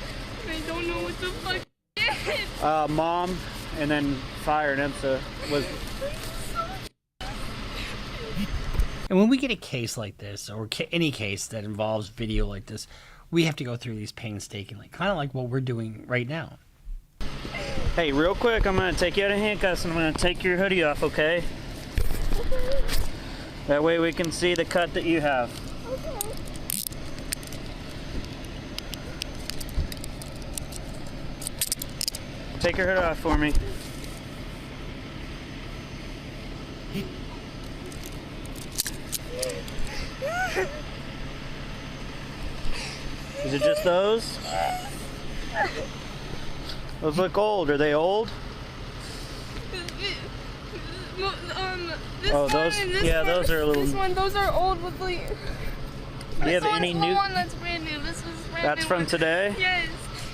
I don't know what the fuck I did. Mom, and then fire and IMSA was. And when we get a case like this, or any case that involves video like this, we have to go through these painstakingly, kind of like what we're doing right now. Hey, real quick, I'm going to take you out of handcuffs and I'm going to take your hoodie off, okay? That way we can see the cut that you have. Okay. Take your hood off for me. Is it just those? Those look old. Are they old? This Oh, one those- and this yeah, one, those are a little- This one, those are old with like. Do you have This any one's the new? one that's brand new. This was brand That's new from one. today? Yes.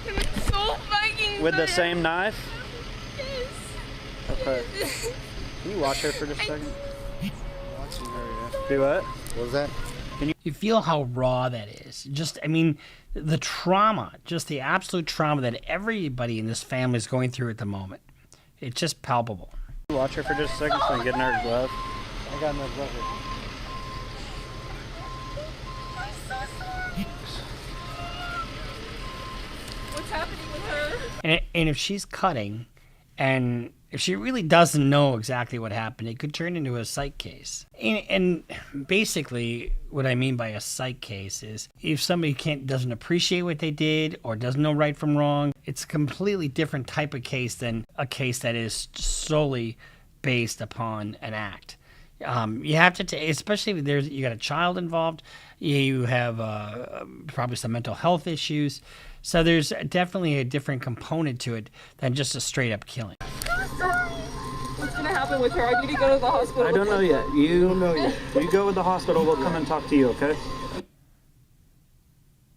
And it's so fucking With the good. same knife? Yes. Okay. Can you watch her for just a second? Watching her, yeah. Do what? What was that? You feel how raw that is. Just, I mean, the trauma, just the absolute trauma that everybody in this family is going through at the moment. It's just palpable. Watch her for just a second so I can get in her glove. I got no brother. I'm so sorry. And if she's cutting, and if she really doesn't know exactly what happened, it could turn into a psych case. And basically, what I mean by a psych case is if somebody doesn't appreciate what they did or doesn't know right from wrong, it's a completely different type of case than a case that is solely based upon an act. You have to, especially if you got a child involved, you have probably some mental health issues. So there's definitely a different component to it than just a straight up killing. What's gonna happen with her? I need to go to the hospital. I don't know yet. You don't know yet. You go to the hospital. We'll come and talk to you, okay?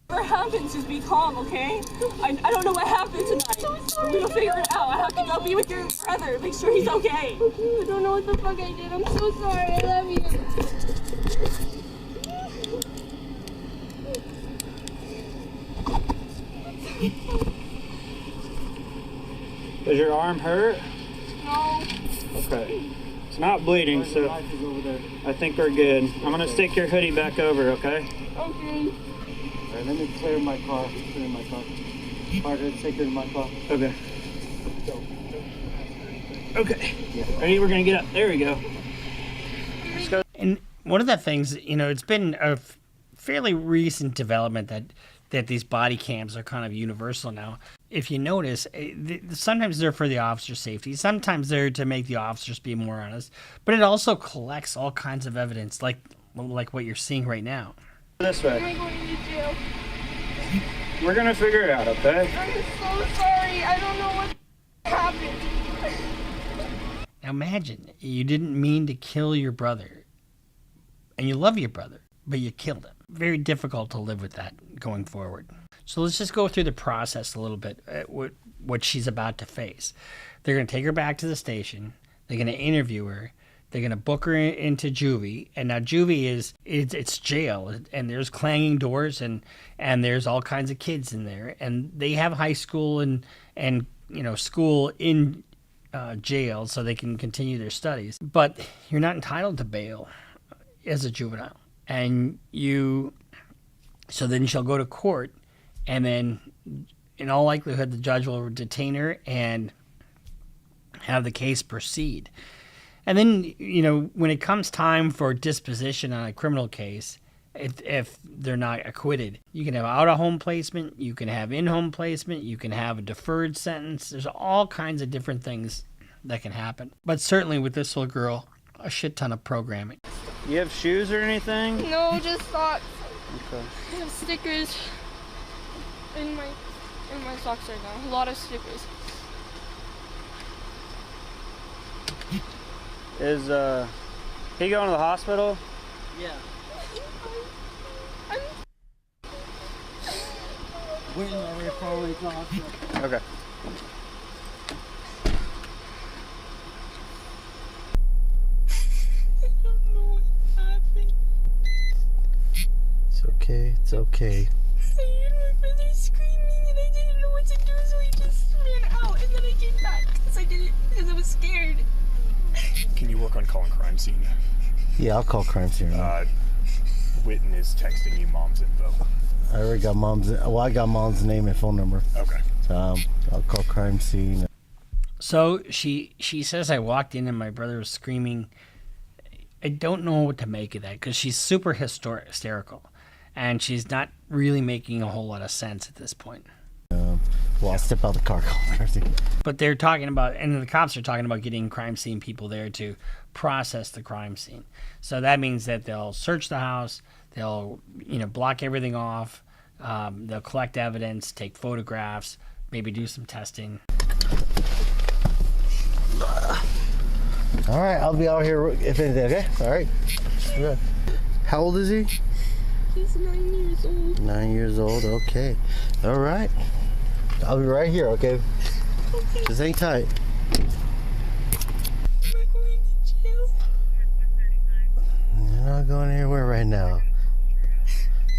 Whatever happens, just be calm, okay? I don't know what happened tonight. We'll figure it out. I have to go be with your brother. Make sure he's okay. I don't know what the fuck I did. I'm so sorry. I love you. Does your arm hurt? No. Okay. It's not bleeding, so I think we're good. I'm gonna stick your hoodie back over, okay? Okay. All right, let me clear my car. Parker, take her to my car. Okay. Okay. Ready? We're gonna get up. There we go. Let's go. And one of the things, it's been a fairly recent development that these body cams are kind of universal now. If you notice, sometimes they're for the officer's safety. Sometimes they're to make the officers be more honest. But it also collects all kinds of evidence, like what you're seeing right now. This Am I way. going to jail? We're gonna figure it out, okay? I'm so sorry. I don't know what happened. Now imagine, you didn't mean to kill your brother. And you love your brother, but you killed him. Very difficult to live with that going forward. So let's just go through the process a little bit, what she's about to face. They're going to take her back to the station. They're going to interview her. They're going to book her into juvie. And now juvie it's jail. And there's clanging doors and there's all kinds of kids in there. And they have high school and school in jail so they can continue their studies. But you're not entitled to bail as a juvenile. And so then she'll go to court, and then in all likelihood the judge will detain her and have the case proceed. And then, when it comes time for disposition on a criminal case, if they're not acquitted, you can have out-of-home placement, you can have in-home placement, you can have a deferred sentence. There's all kinds of different things that can happen. But certainly with this little girl, a shit ton of programming. You have shoes or anything? No, just socks. Okay. I have stickers in my socks right now. A lot of stickers. Is he going to the hospital? Yeah. Waiting over here for a hospital. Okay. It's okay. It's okay. I heard my brother screaming and I didn't know what to do, so I just ran out and then I came back because I was scared. Can you work on calling crime scene? Yeah, I'll call crime scene. Witten is texting you mom's info. I already got I got mom's name and phone number. Okay. So I'll call crime scene. So she says I walked in and my brother was screaming. I don't know what to make of that because she's super hysterical. And she's not really making a whole lot of sense at this point. I'll step out the car. But they're talking about, and the cops are talking about getting crime scene people there to process the crime scene. So that means that they'll search the house, they'll block everything off, they'll collect evidence, take photographs, maybe do some testing. All right, I'll be out here if anything. Okay. All right. Yeah. How old is he? He's 9 years old. 9 years old. Okay. All right. I'll be right here. Okay. Just hang tight. Am I going to jail? You're not going anywhere right now.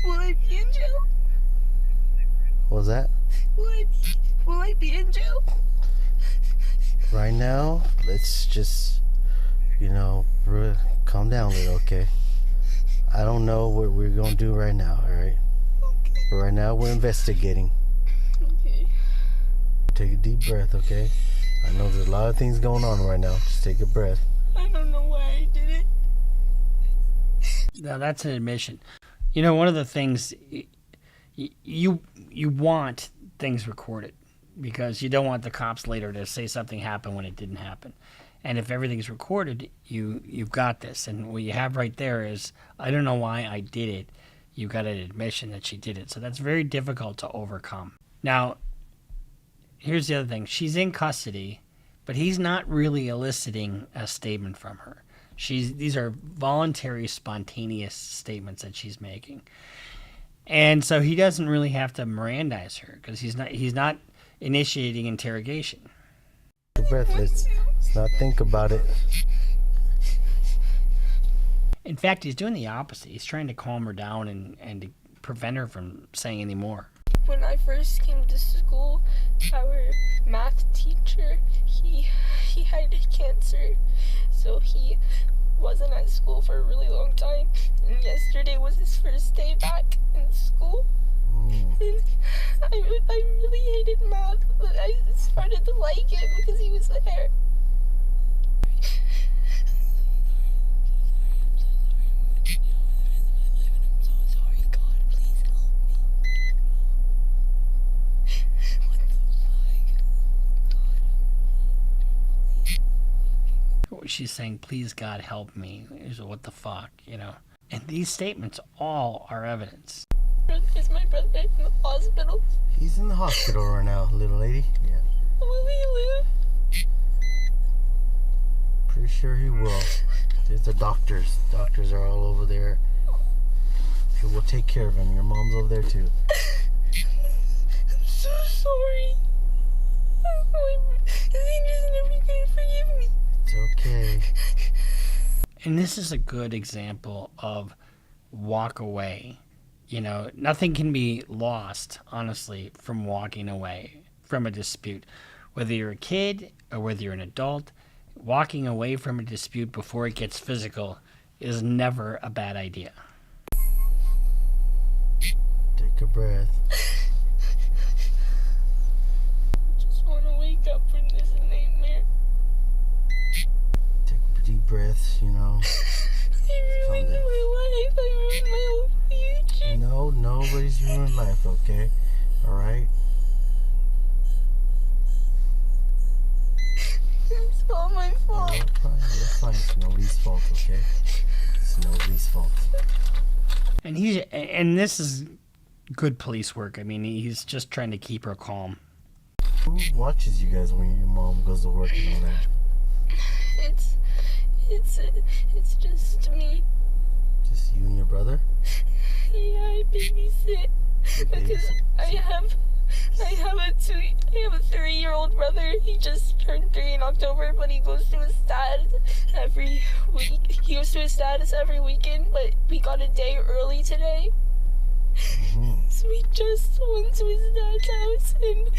Will I be in jail? What was that? Will I be in jail? Right now, let's just, calm down a little, okay? I don't know what we're going to do right now, all right? Okay. But right now, we're investigating. Okay. take a deep breath, okay? I know there's a lot of things going on right now. Just take a breath. I don't know why I did it. Now that's an admission. You know, one of the things you want things recorded because you don't want the cops later to say something happened when it didn't happen. And if everything's recorded, you've got this. And what you have right there is, I don't know why I did it. You got an admission that she did it. So that's very difficult to overcome. Now, here's the other thing. She's in custody, but he's not really eliciting a statement from her. These are voluntary, spontaneous statements that she's making. And so he doesn't really have to Mirandize her because he's not initiating interrogation. Take a breath. Let's not think about it. In fact, he's doing the opposite. He's trying to calm her down and to prevent her from saying any more. When I first came to school, our math teacher, he had cancer, so he wasn't at school for a really long time, and yesterday was his first day back in school. And I really hated math, but I started to like it because he was there. She's saying, please God help me. What the fuck, you know? And these statements all are evidence. Is my brother in the hospital? He's in the hospital right now, little lady. Yeah. Will he live? Pretty sure he will. There's the doctors. Doctors are all over there. So we'll take care of him. Your mom's over there too. I'm so sorry. Is he just never gonna forgive me? It's okay. And this is a good example of walk away. You know, nothing can be lost, honestly, from walking away from a dispute. Whether you're a kid or whether you're an adult, walking away from a dispute before it gets physical is never a bad idea. Take a breath. I just want to wake up from this nightmare. Take deep breaths, you know. I ruined my life. I ruined my whole future. No, nobody's ruined life, okay? Alright? It's all my fault. It's fine. It's nobody's fault, okay? It's nobody's fault. And this is good police work. I mean, he's just trying to keep her calm. Who watches you guys when your mom goes to work and all that? It's just me. Just you and your brother? Yeah, I babysit because I have a 3-year-old brother. He just turned 3 in October, but he goes to his dad's every week. He goes to his dad's every weekend, but we got a day early today. So we just went to his dad's house and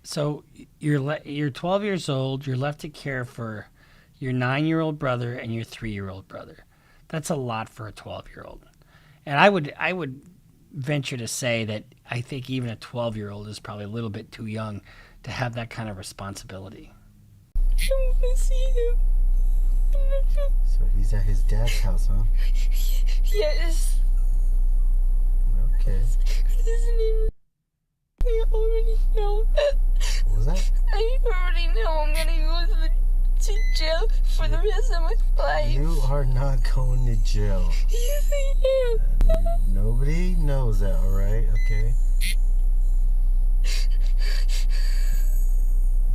So you're 12 years old. You're left to care for your 9-year-old brother and your 3-year-old brother. That's a lot for a 12-year-old. And I would venture to say that I think even a 12-year-old is probably a little bit too young to have that kind of responsibility. I want to see him. So he's at his dad's house, huh? Yes. Okay. His name. I already know. What was that? I already know I'm gonna go to jail for the rest of my life. You are not going to jail. Yes, I am. Nobody knows that, alright? Okay?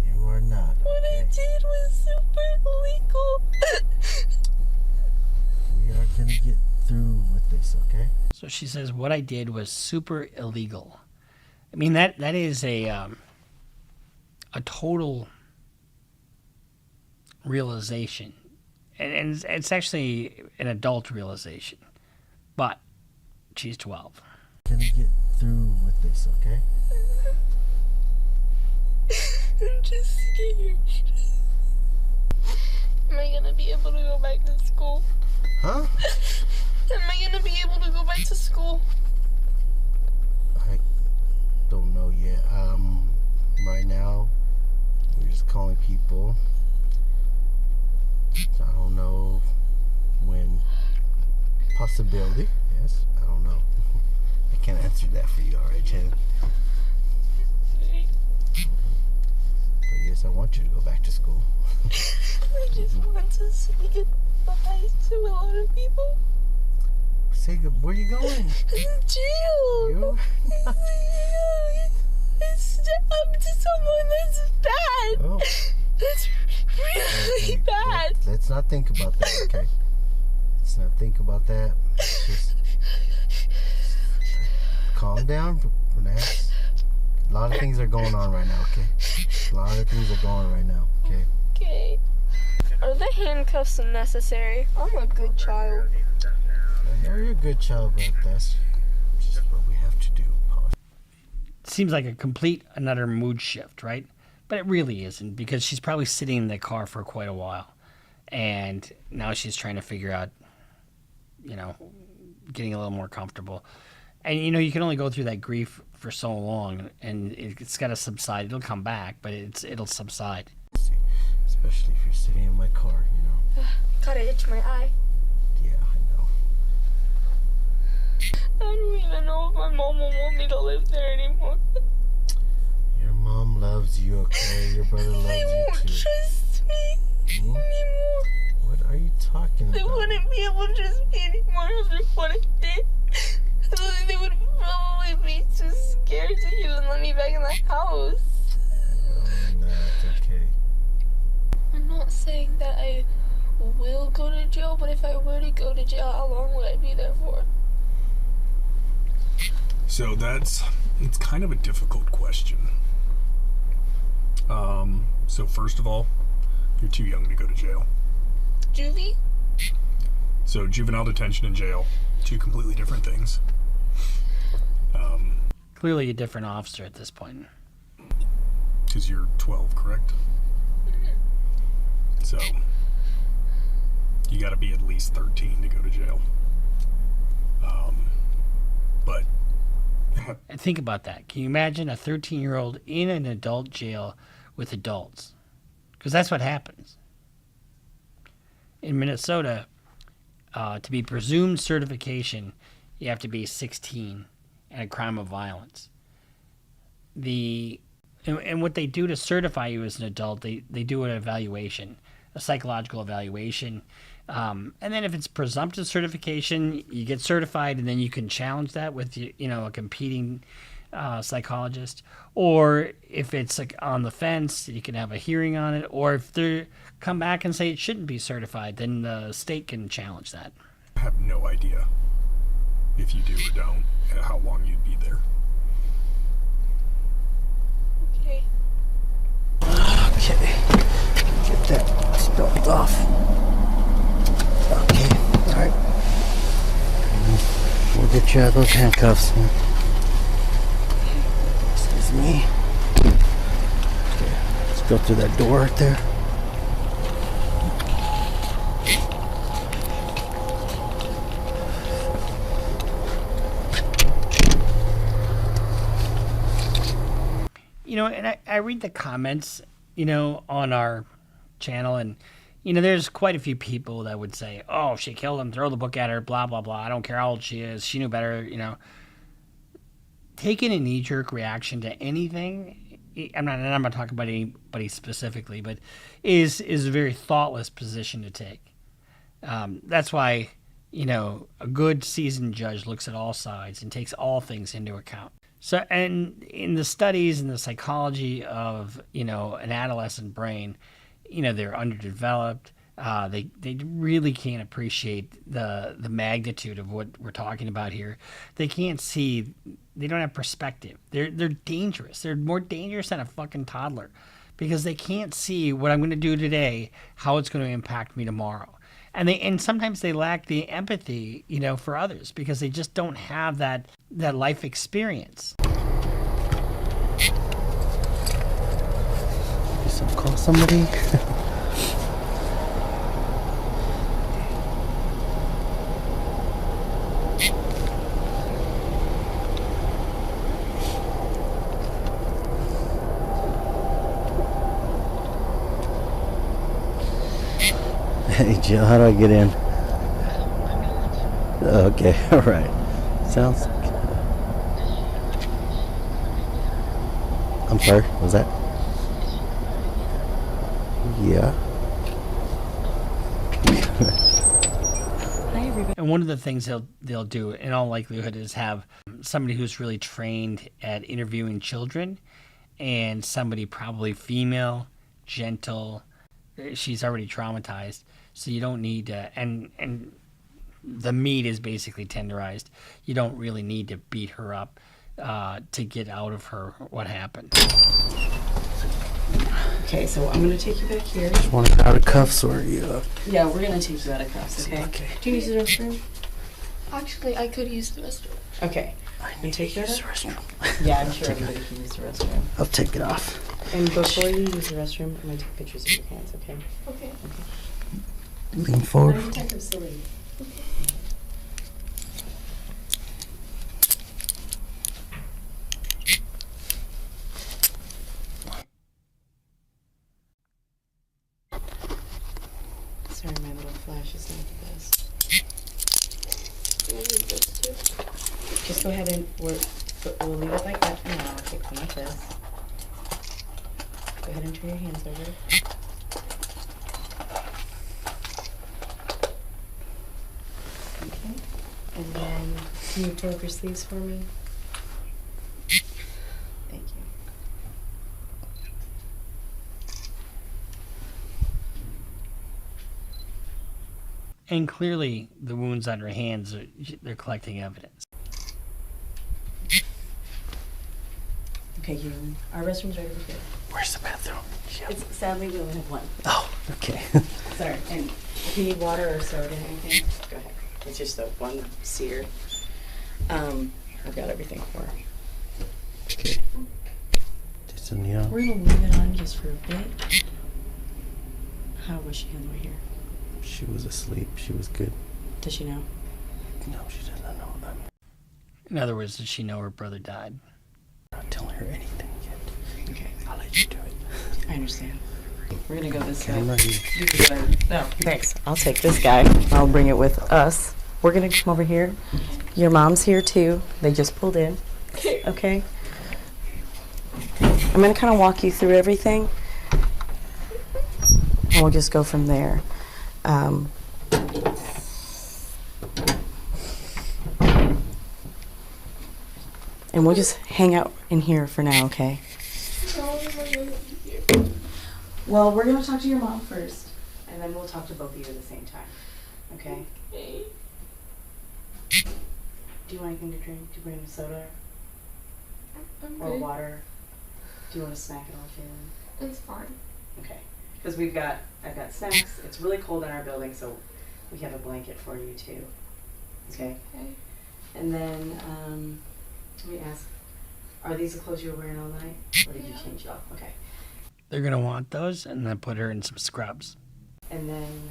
You are not. Okay? What I did was super illegal. We are going to get through with this, okay? So she says, what I did was super illegal. I mean, that is a total realization. And it's actually an adult realization. But she's 12. We're going to get through with this, okay? I'm just scared. Am I gonna be able to go back to school? Huh? Am I gonna be able to go back to school? I don't know. know yet. Right now, we're just calling people. I don't know when. Possibility, yes. I don't know. I can't answer that for you, alright, Jen? But yes, I want you to go back to school. I just want to say goodbye to a lot of people. Say good. Where are you going? Jail. You? I stabbed someone. That's bad. Oh. That's really bad. Let's not think about that, okay? Let's not think about that. Just calm down, relax. A lot of things are going on right now, okay? A lot of things are going on right now, okay? Okay. Are the handcuffs necessary? I'm a good child. I know you're a good child, but that's just what we have to do. Seems like a complete and utter mood shift, right? But it really isn't, because she's probably sitting in the car for quite a while. And now she's trying to figure out, you know, getting a little more comfortable. And, you know, you can only go through that grief for so long, and it's got to subside. It'll come back, but it'll subside. Especially if you're sitting in my car, you know. Gotta itch my eye. Yeah, I know. I don't even know if my mom will want me to live there anymore. Your mom loves you, okay? Your brother loves They you won't too. trust me anymore. What are you talking They about? wouldn't be able to trust me anymore after what I did. They would probably be too scared to even let me back in the house. No, it's okay. I'm not saying that I will go to jail, but if I were to go to jail, how long would I be there for? So it's kind of a difficult question. So first of all, you're too young to go to jail. Juvie? So juvenile detention and jail, two completely different things. Clearly a different officer at this point. Because you're 12, correct? So you got to be at least 13 to go to jail. But And think about that. Can you imagine a 13-year-old in an adult jail with adults? Because that's what happens. In Minnesota, to be presumed certification, you have to be 16 and a crime of violence. And what they do to certify you as an adult, they do an evaluation, a psychological evaluation. And then if it's presumptive certification, you get certified, and then you can challenge that with a competing psychologist. Or if it's like on the fence, you can have a hearing on it. Or if they come back and say it shouldn't be certified, then the state can challenge that. I have no idea if you do or don't, and how long you'd be there. Okay. Okay. Get that spelled off. Okay. Alright. We'll get you out of those handcuffs. Excuse me. Okay. Let's go through that door right there. You know, and I read the comments, on our channel, and, there's quite a few people that would say, oh, she killed him, throw the book at her, blah, blah, blah. I don't care how old she is. She knew better, Taking a knee-jerk reaction to anything, I'm not talking about anybody specifically, but is a very thoughtless position to take. That's why, a good seasoned judge looks at all sides and takes all things into account. So, and in the studies and the psychology of, an adolescent brain, they're underdeveloped. They really can't appreciate the magnitude of what we're talking about here. They can't see, they don't have perspective. They're dangerous. They're more dangerous than a fucking toddler, because they can't see what I'm going to do today, how it's going to impact me tomorrow. And sometimes they lack the empathy, for others, because they just don't have that life experience. Call somebody. Hey, Jill, how do I get in? Okay, all right. Sounds good. I'm sorry, what was that? Yeah. And one of the things they'll do, in all likelihood, is have somebody who's really trained at interviewing children, and somebody probably female, gentle. She's already traumatized, so you don't need to. And the meat is basically tenderized. You don't really need to beat her up to get out of her what happened. Okay, so I'm gonna take you back here. Just want to out of cuffs or you? Yeah, we're gonna take you out of cuffs, okay? Okay. Do you use the restroom? Actually, I could use the restroom. Okay. I need to use the restroom. Yeah, I'm sure everybody can use the restroom. I'll take it off. And before you use the restroom, I'm gonna take pictures of your hands, okay? Okay. Lean forward. I'm type of silly. Sorry, my little flash is not the best. Just go ahead and we'll leave it like that for now. I'll take one like this. Go ahead and turn your hands over. Okay. And then can you pull up your sleeves for me? Thank you. And clearly, the wounds on her hands they're collecting evidence. Okay, our restroom's right over here. Where's the bathroom? It's sadly we only have one. Oh, okay. Sorry. And if you need water or soda or anything, go ahead. It's just a one seater. I've got everything for her. Okay. Just a needle. We're gonna leave it on just for a bit. How was she on the way here? She was asleep. She was good. Does she know? No, she doesn't know. In other words, does she know her brother died? I'm not telling her anything yet. Okay. I'll let you do it. I understand. We're gonna go this Camera way. here. You can go there. No, thanks. I'll take this guy. I'll bring it with us. We're gonna come over here. Your mom's here too. They just pulled in. Okay. I'm gonna kind of walk you through everything, and we'll just go from there. And we'll just hang out in here for now, okay? Well, we're gonna talk to your mom first, and then we'll talk to both of you at the same time, okay? Do you want anything to drink? Do you bring a soda or water? Do you want a snack at all, Jalen? It's fine. Okay, because I've got snacks. It's really cold in our building, so we have a blanket for you too. Okay. And then let me ask: are these the clothes you were wearing all night, or did you change it off? Okay. They're gonna want those, and then put her in some scrubs. And then,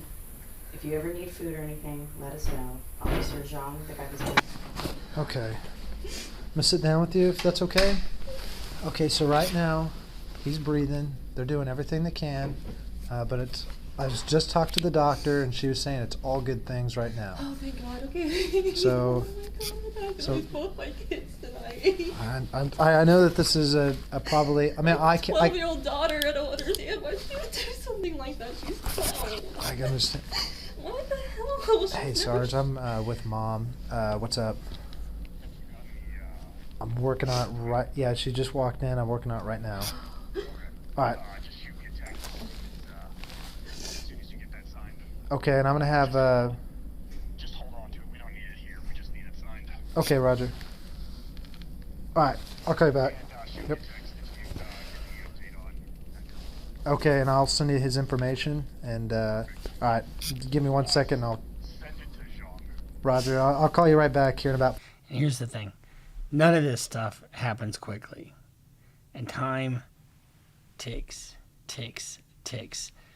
if you ever need food or anything, let us know. Officer Zhang, the guy who's been. Okay. I'm gonna sit down with you if that's okay. Okay, so right now, he's breathing. They're doing everything they can, but I just talked to the doctor, and she was saying it's all good things right now. Oh, thank God. Okay. So, Oh my God, I both my kids tonight. I know that this is a probably. I mean, I can. 12-year-old daughter. I don't understand why she would do something like that. She's 12. I understand. What the hell? Hey, Sarge, I'm with Mom. What's up? I'm working on it right. Yeah, she just walked in. I'm working on it right now. All right. Okay, and I'm gonna have. Just hold on to it. We don't need it here. We just need it signed. Okay, Roger. All right, I'll call you back. Yep. Okay, and I'll send you his information. And all right, give me 1 second. And I'll. Roger, I'll call you right back here in about. And here's the thing. None of this stuff happens quickly. And time ticks.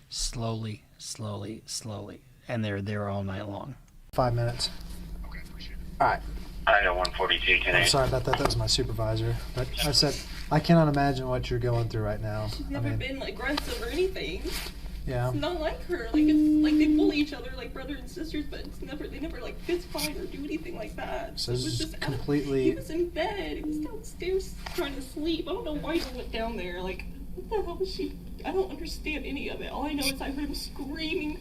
Slowly. And they're there all night long. 5 minutes. All right. I know 142 10. I'm sorry about that. That was my supervisor. But I said, I cannot imagine what you're going through right now. She's never been like aggressive or anything. Yeah. It's not like her. Like, it's like they bully each other like brother and sisters, but they never like fist fight or do anything like that. So It this was is just completely. he was in bed. He was downstairs trying to sleep. I don't know why he went down there. Like, what the hell was she? I don't understand any of it. All I know is I heard him screaming.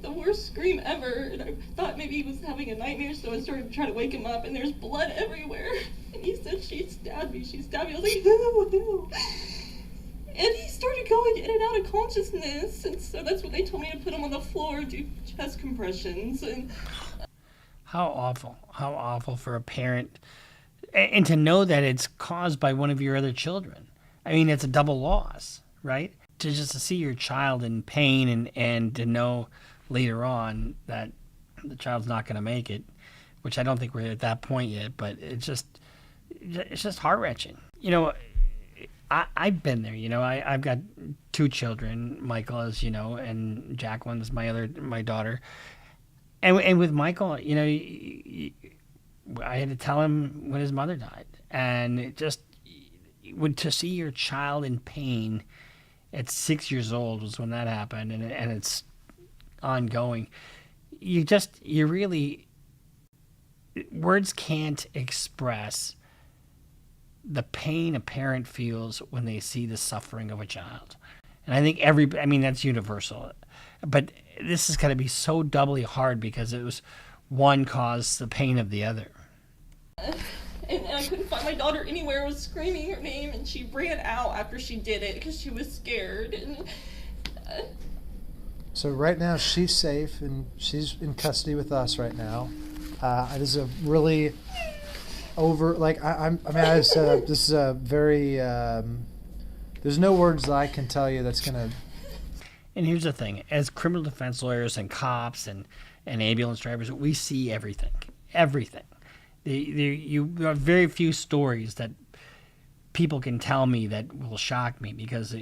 The worst scream ever, and I thought maybe he was having a nightmare, so I started to try to wake him up, and there's blood everywhere. And he said, she stabbed me. I was like, no. And he started going in and out of consciousness, and so that's when they told me to put him on the floor and do chest compressions. And How awful for a parent, and to know that it's caused by one of your other children. I mean, it's a double loss, right? To just to see your child in pain and to know later on that the child's not going to make it, which I don't think we're at that point yet, but it's just heart-wrenching. You know, I've been there. You know, I've got two children, Michael, as you know, and Jacqueline is my daughter. And with Michael, you know, I had to tell him when his mother died, and it just to see your child in pain at 6 years old was when that happened, and it's ongoing. You really, words can't express the pain a parent feels when they see the suffering of a child. And I think that's universal. But this is going to be so doubly hard because it was one caused the pain of the other. and I couldn't find my daughter anywhere. I was screaming her name, and she ran out after she did it because she was scared. And So right now she's safe and she's in custody with us right now. It is a really this is a very. There's no words that I can tell you that's gonna. And here's the thing: as criminal defense lawyers and cops and ambulance drivers, we see everything. You have very few stories that people can tell me that will shock me because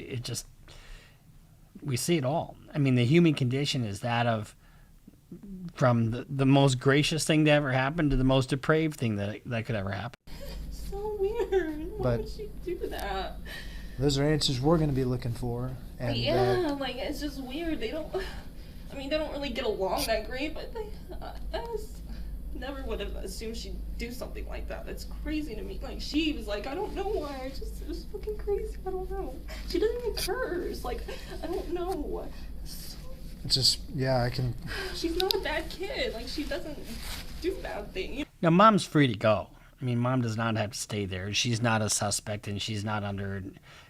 we see it all. I mean, the human condition is that of from the most gracious thing to ever happen to the most depraved thing that could ever happen. So weird. Why would she do that? Those are answers we're going to be looking for. And, like it's just weird. They don't really get along that great, but I never would have assumed she'd do something like that. That's crazy to me. Like, she was like, I don't know why. It was fucking crazy. I don't know. She doesn't even curse. Like, I don't know. It's just, I can. She's not a bad kid. Like, she doesn't do bad things. Now, mom's free to go. I mean, mom does not have to stay there. She's not a suspect, and she's not under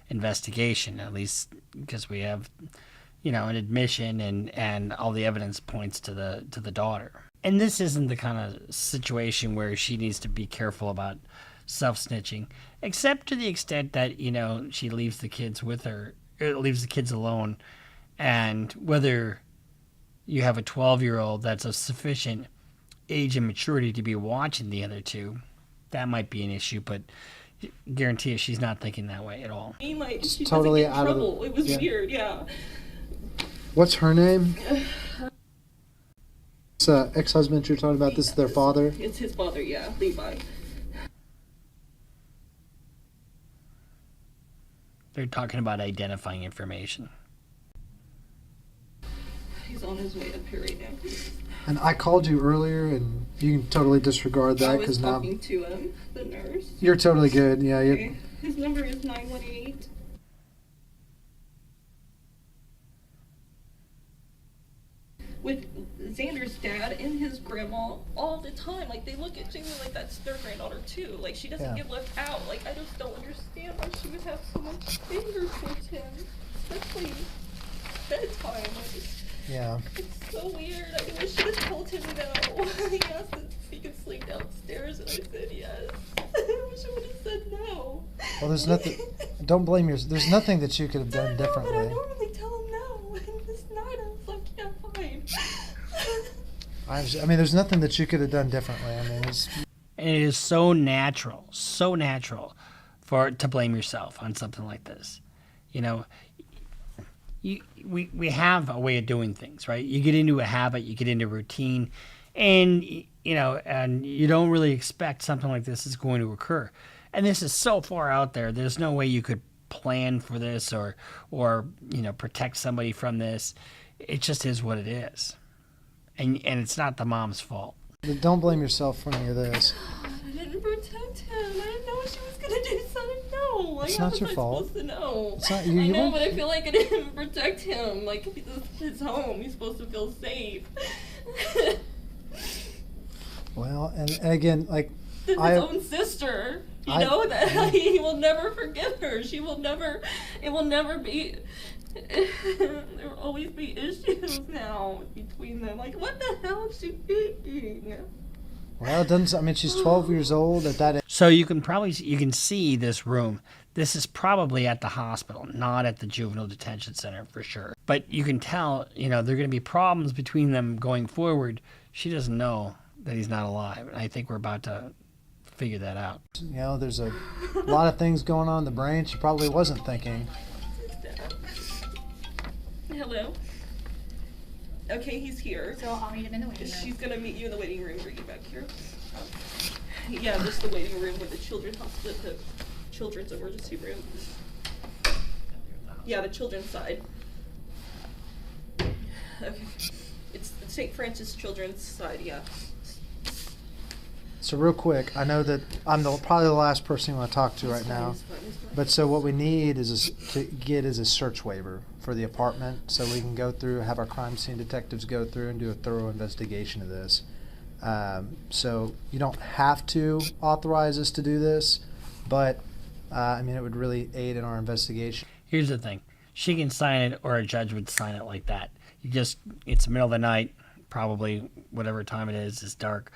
investigation, at least because we have, an admission and all the evidence points to the daughter. And this isn't the kind of situation where she needs to be careful about self-snitching, except to the extent that, she leaves the kids with her, or leaves the kids alone. And whether you have a 12-year-old that's of sufficient age and maturity to be watching the other two, that might be an issue, but guarantee you she's not thinking that way at all. I mean, like, she totally doesn't get in out of trouble. It was weird, yeah. What's her name? This ex-husband you're talking about, this is their father? It's his father, yeah, Levi. They're talking about identifying information. He's on his way up here right now. And I called you earlier, and you can totally disregard that because now. I was talking to the nurse. You're totally good. Yeah. Okay. His number is 918. With Xander's dad and his grandma all the time. Like, they look at Jamie like that's their granddaughter too. Like, she doesn't get left out. Like, I just don't understand why she would have so much anger towards him, especially bedtime. Like, it's so weird. I mean, I should have told him no. He asked if he could sleep downstairs, and I said yes. I wish I would have said no. Well, there's nothing. Don't blame yourself. There's nothing that you could have done differently. But I normally tell him no, and this night I was like, yeah, fine. I mean, there's nothing that you could have done differently. I mean, And it is so natural to blame yourself on something like this. We have a way of doing things, right? You get into a habit, you get into routine, and and you don't really expect something like this is going to occur. And this is so far out there. There's no way you could plan for this or protect somebody from this. It just is what it is, and it's not the mom's fault. Don't blame yourself for any of this. I didn't protect him. I didn't know she was gonna do something. No, It's how not was your I fault. supposed to know? It's not you. I You know, weren't- but I feel like I didn't protect him. Like, this is his home. He's supposed to feel safe. Well, and again, like His own sister. You know that he will never forgive her. She will never. It will never be. There will always be issues now between them. Like, what the hell is she thinking? Well, it doesn't. I mean, she's 12 years old at that age. So you can see this room. This is probably at the hospital, not at the juvenile detention center for sure. But you can tell, there are going to be problems between them going forward. She doesn't know that he's not alive, and I think we're about to figure that out. There's a lot of things going on in the brain she probably wasn't thinking. Hello. Okay, he's here. So I'll meet him in the waiting room. She's gonna meet you in the waiting room. Bring you back here. Yeah, just the waiting room with the children's hospital, the children's emergency room. Yeah, the children's side. Okay, it's St. Francis Children's side. Yeah. So real quick, I know that I'm probably the last person you want to talk to right now. But so what we need is a search waiver for the apartment, so we can go through, have our crime scene detectives go through and do a thorough investigation of this. So you don't have to authorize us to do this, but it would really aid in our investigation. Here's the thing. She can sign it, or a judge would sign it like that. It's the middle of the night, probably whatever time it is, it's dark.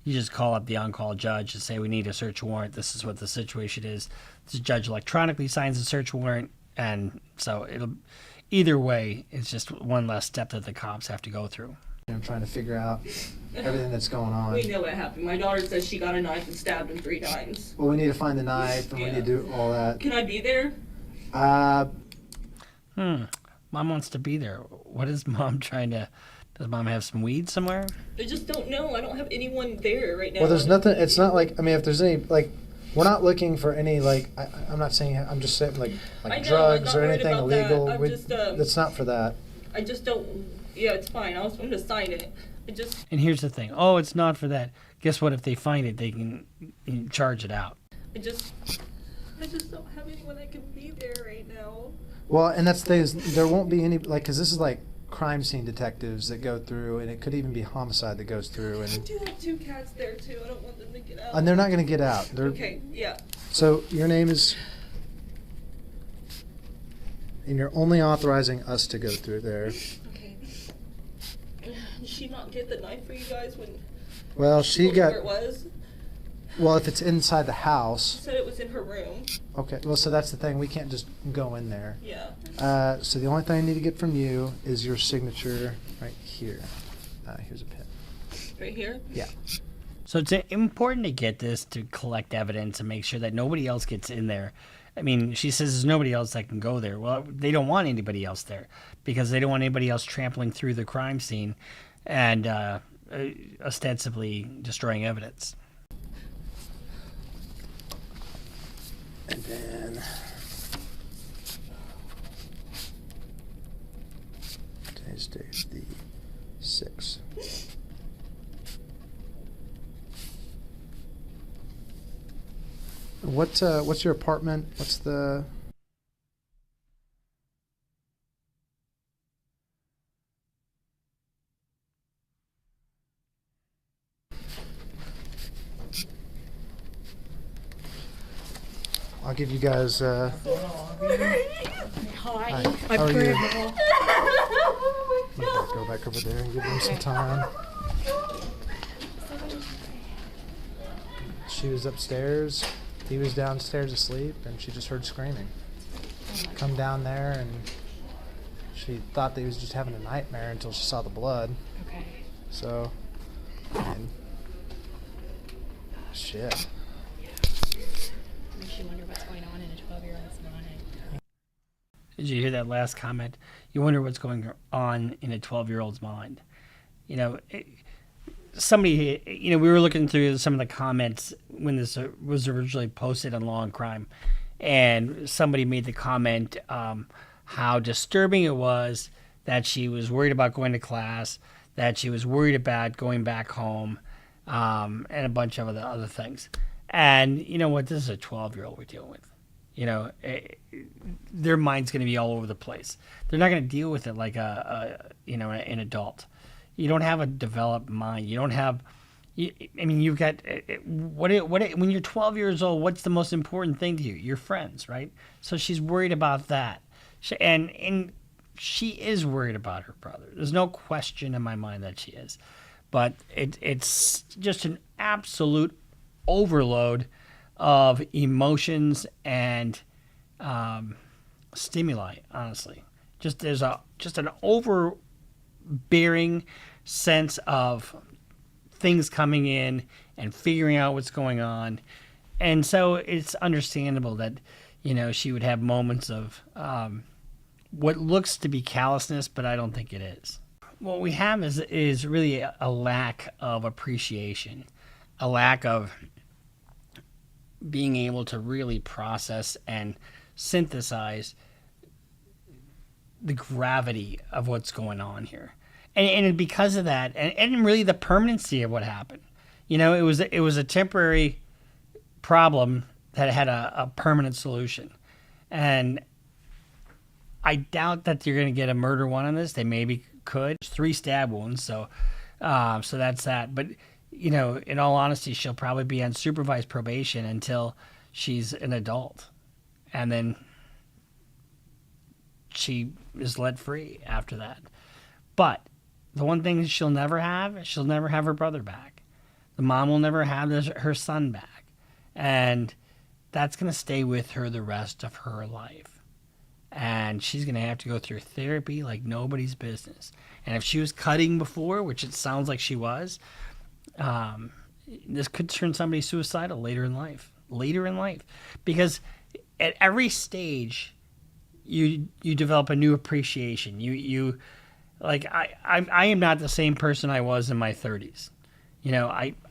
You just call up the on-call judge and say, we need a search warrant. This is what the situation is. The judge electronically signs the search warrant, and so either way, it's just one less step that the cops have to go through. I'm trying to figure out everything that's going on. We know what happened. My daughter says she got a knife and stabbed him 3 times. Well, we need to find the knife, and we need to do all that. Can I be there? Mom wants to be there. What is Mom trying to... Does Mom have some weed somewhere? I just don't know. I don't have anyone there right now. Well, there's nothing. It's not like, if there's any, we're not looking for any, I'm not saying, I'm just saying, I know, drugs I'm or not anything worried about illegal. that. I'm just, that's not for that. I just don't. Yeah, it's fine. I'm going to sign it. And here's the thing. Oh, it's not for that. Guess what? If they find it, they can charge it out. I just don't have anyone that can be there right now. Well, and that's the thing, there won't be any, because this is crime scene detectives that go through, and it could even be homicide that goes through. I And do have 2 cats there too. I don't want them to get out. and they're not going to get out. Okay, yeah. So your name is, and you're only authorizing us to go through there. Okay. Did she not get the knife for you guys when? Well, she told you got. where it was? Well, if it's inside the house. She said it was in her room. Okay. Well, so that's the thing. We can't just go in there. Yeah. So the only thing I need to get from you is your signature right here. Here's a pen. Right here? Yeah. So it's important to get this to collect evidence and make sure that nobody else gets in there. I mean, she says there's nobody else that can go there. Well, they don't want anybody else there because they don't want anybody else trampling through the crime scene and ostensibly destroying evidence. And then today's date is the 6th. What's your apartment? What's the... I'll give you guys. Hi. Hi. How are you? Go back over there and give them some time. She was upstairs. He was downstairs asleep, and she just heard screaming. Come down there, and she thought that he was just having a nightmare until she saw the blood. Okay. So, and shit. Makes you wonder what's going on in a 12-year-old's mind. Did you hear that last comment? You wonder what's going on in a 12-year-old's mind. Somebody, we were looking through some of the comments when this was originally posted on Law and Crime, And somebody made the comment how disturbing it was that she was worried about going to class, that she was worried about going back home, and a bunch of other things. And you know what? This is a 12-year-old we're dealing with. You know, their mind's going to be all over the place. They're not going to deal with it like an adult. You don't have a developed mind. You don't have. You've got when you're 12 years old, what's the most important thing to you? Your friends, right? So she's worried about that, and she is worried about her brother. There's no question in my mind that she is, but it's just an absolute overload of emotions and stimuli. Honestly, there's an overbearing sense of things coming in and figuring out what's going on. And so it's understandable that, she would have moments of what looks to be callousness, but I don't think it is. What we have is really a lack of appreciation, a lack of being able to really process and synthesize the gravity of what's going on here. And because of that, and really the permanency of what happened, it was a temporary problem that had a permanent solution, and I doubt that you're going to get a murder one on this. They maybe could. 3 stab wounds, so that's that. But in all honesty, she'll probably be on supervised probation until she's an adult, and then she is let free after that. But the one thing she'll never have her brother back. The mom will never have her son back. And that's going to stay with her the rest of her life. And she's going to have to go through therapy like nobody's business. And if she was cutting before, which it sounds like she was, this could turn somebody suicidal later in life. Because at every stage, you develop a new appreciation. You like I am not the same person I was in my 30s.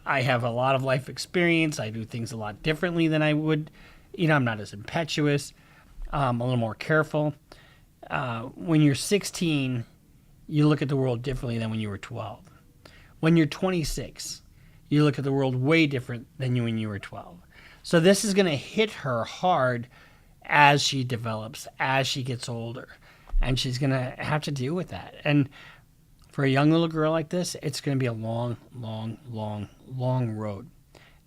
I have a lot of life experience. I do things a lot differently than I would. I'm not as impetuous. I'm a little more careful. When you're 16, you look at the world differently than when you were 12. When you're 26, you look at the world way different than when you were 12. So this is going to hit her hard as she develops, as she gets older. And she's going to have to deal with that. And for a young little girl like this, it's going to be a long, long, long, long road.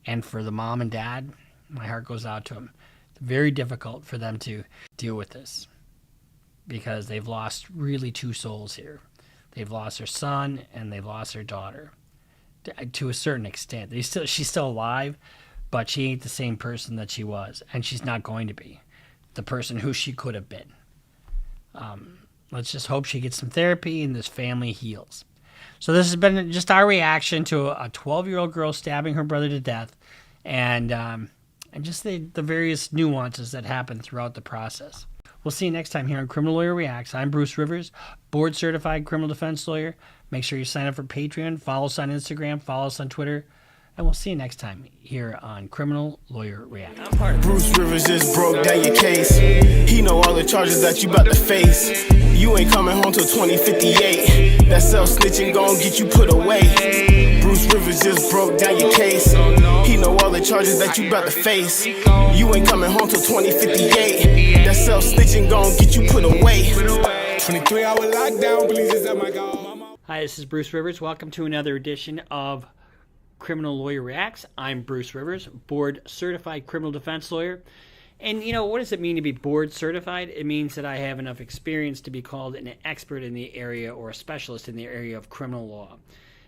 And for the mom and dad, my heart goes out to them. It's very difficult for them to deal with this because they've lost really 2 souls here. They've lost their son and they've lost their daughter to a certain extent. She's still alive, but she ain't the same person that she was. And she's not going to be the person who she could have been. Let's just hope she gets some therapy and this family heals. So this has been just our reaction to a 12-year-old girl stabbing her brother to death, and just the various nuances that happen throughout the process. We'll see you next time here on Criminal Lawyer Reacts. I'm Bruce Rivers, board-certified criminal defense lawyer. Make sure you sign up for Patreon, follow us on Instagram, follow us on Twitter, and we'll see you next time here on Criminal Lawyer Reacts. Bruce Rivers just broke down your case. He know all the charges that you about to face. You ain't coming home till 2058. That self-snitching gon' get you put away. Bruce Rivers just broke down your case. He know all the charges that you about to face. You ain't coming home till 2058. That self-snitching gon' get you put away. 23-hour lockdown, please is at my God. Hi, this is Bruce Rivers. Welcome to another edition of Criminal Lawyer Reacts. I'm Bruce Rivers, board certified criminal defense lawyer. And what does it mean to be board certified? It means that I have enough experience to be called an expert in the area or a specialist in the area of criminal law.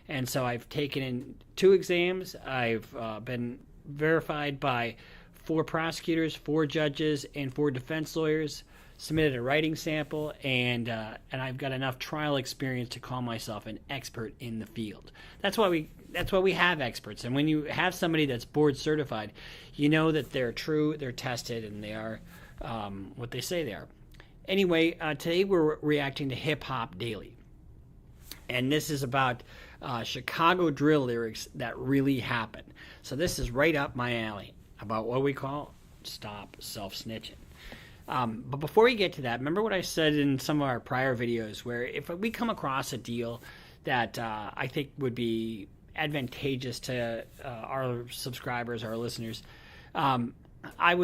And so I've taken in 2 exams. I've been verified by 4 prosecutors, 4 judges, and 4 defense lawyers. Submitted a writing sample, and I've got enough trial experience to call myself an expert in the field. That's why we have experts. And when you have somebody that's board certified, you know that they're true, they're tested, and they are what they say they are. Anyway, today we're reacting to Hip Hop Daily, and this is about Chicago drill lyrics that really happened. So this is right up my alley about what we call stop self-snitching. But before we get to that, remember what I said in some of our prior videos, where if we come across a deal that I think would be advantageous to our subscribers, our listeners, I'd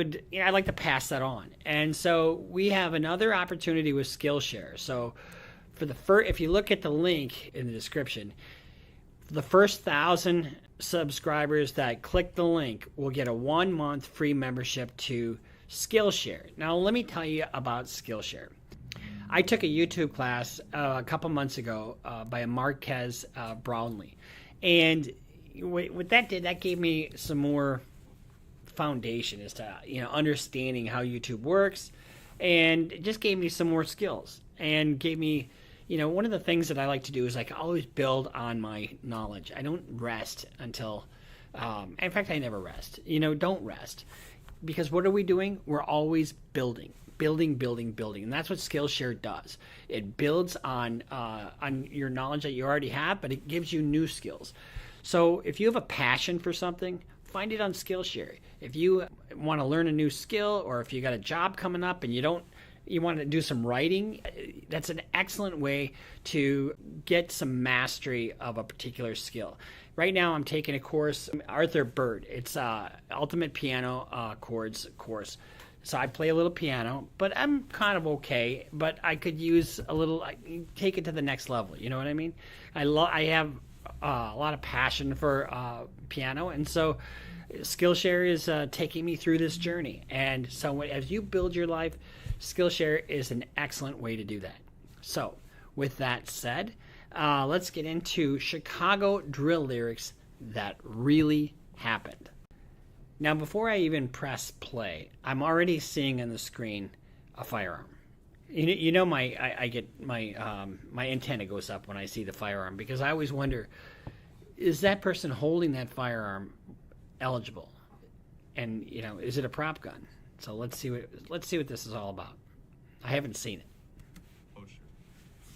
like to pass that on. And so we have another opportunity with Skillshare. So if you look at the link in the description, the first 1,000 subscribers that click the link will get a 1-month free membership to Skillshare. Now, let me tell you about Skillshare. I took a YouTube class a couple months ago by Marquez Brownlee. And what that did, that gave me some more foundation as to understanding how YouTube works, and it just gave me some more skills and gave me one of the things that I like to do is always build on my knowledge. I don't rest until in fact I never rest. Don't rest, because what are we doing? We're always building, and that's what Skillshare does. It builds on your knowledge that you already have, but it gives you new skills. So if you have a passion for something, find it on Skillshare. If you want to learn a new skill, or if you got a job coming up and you want to do some writing, that's an excellent way to get some mastery of a particular skill. Right now I'm taking a course, Arthur Bird. It's Ultimate Piano Chords course. So I play a little piano, but I'm kind of okay, but I could use take it to the next level. You know what I mean? I have a lot of passion for piano, and so Skillshare is taking me through this journey. And so as you build your life, Skillshare is an excellent way to do that. So with that said, let's get into Chicago drill lyrics that really happened. Now, before I even press play, I'm already seeing on the screen a firearm. I get my antenna goes up when I see the firearm, because I always wonder, is that person holding that firearm eligible? And is it a prop gun? So let's see what this is all about. I haven't seen it.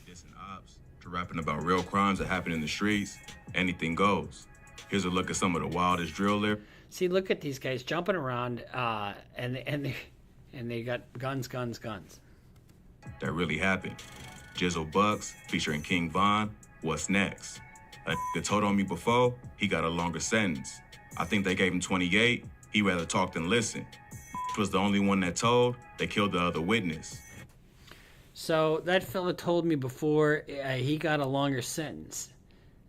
Dissing ops to rapping about real crimes that happen in the streets. Anything goes. Here's a look at some of the wildest drill lyrics. See, look at these guys jumping around, and they got guns. That really happened. Jizzle Bucks featuring King Von. What's next? A nigga told on me before, he got a longer sentence. I think they gave him 28. He rather talk than listen. Was the only one that told. They killed the other witness. So that fella told me before he got a longer sentence.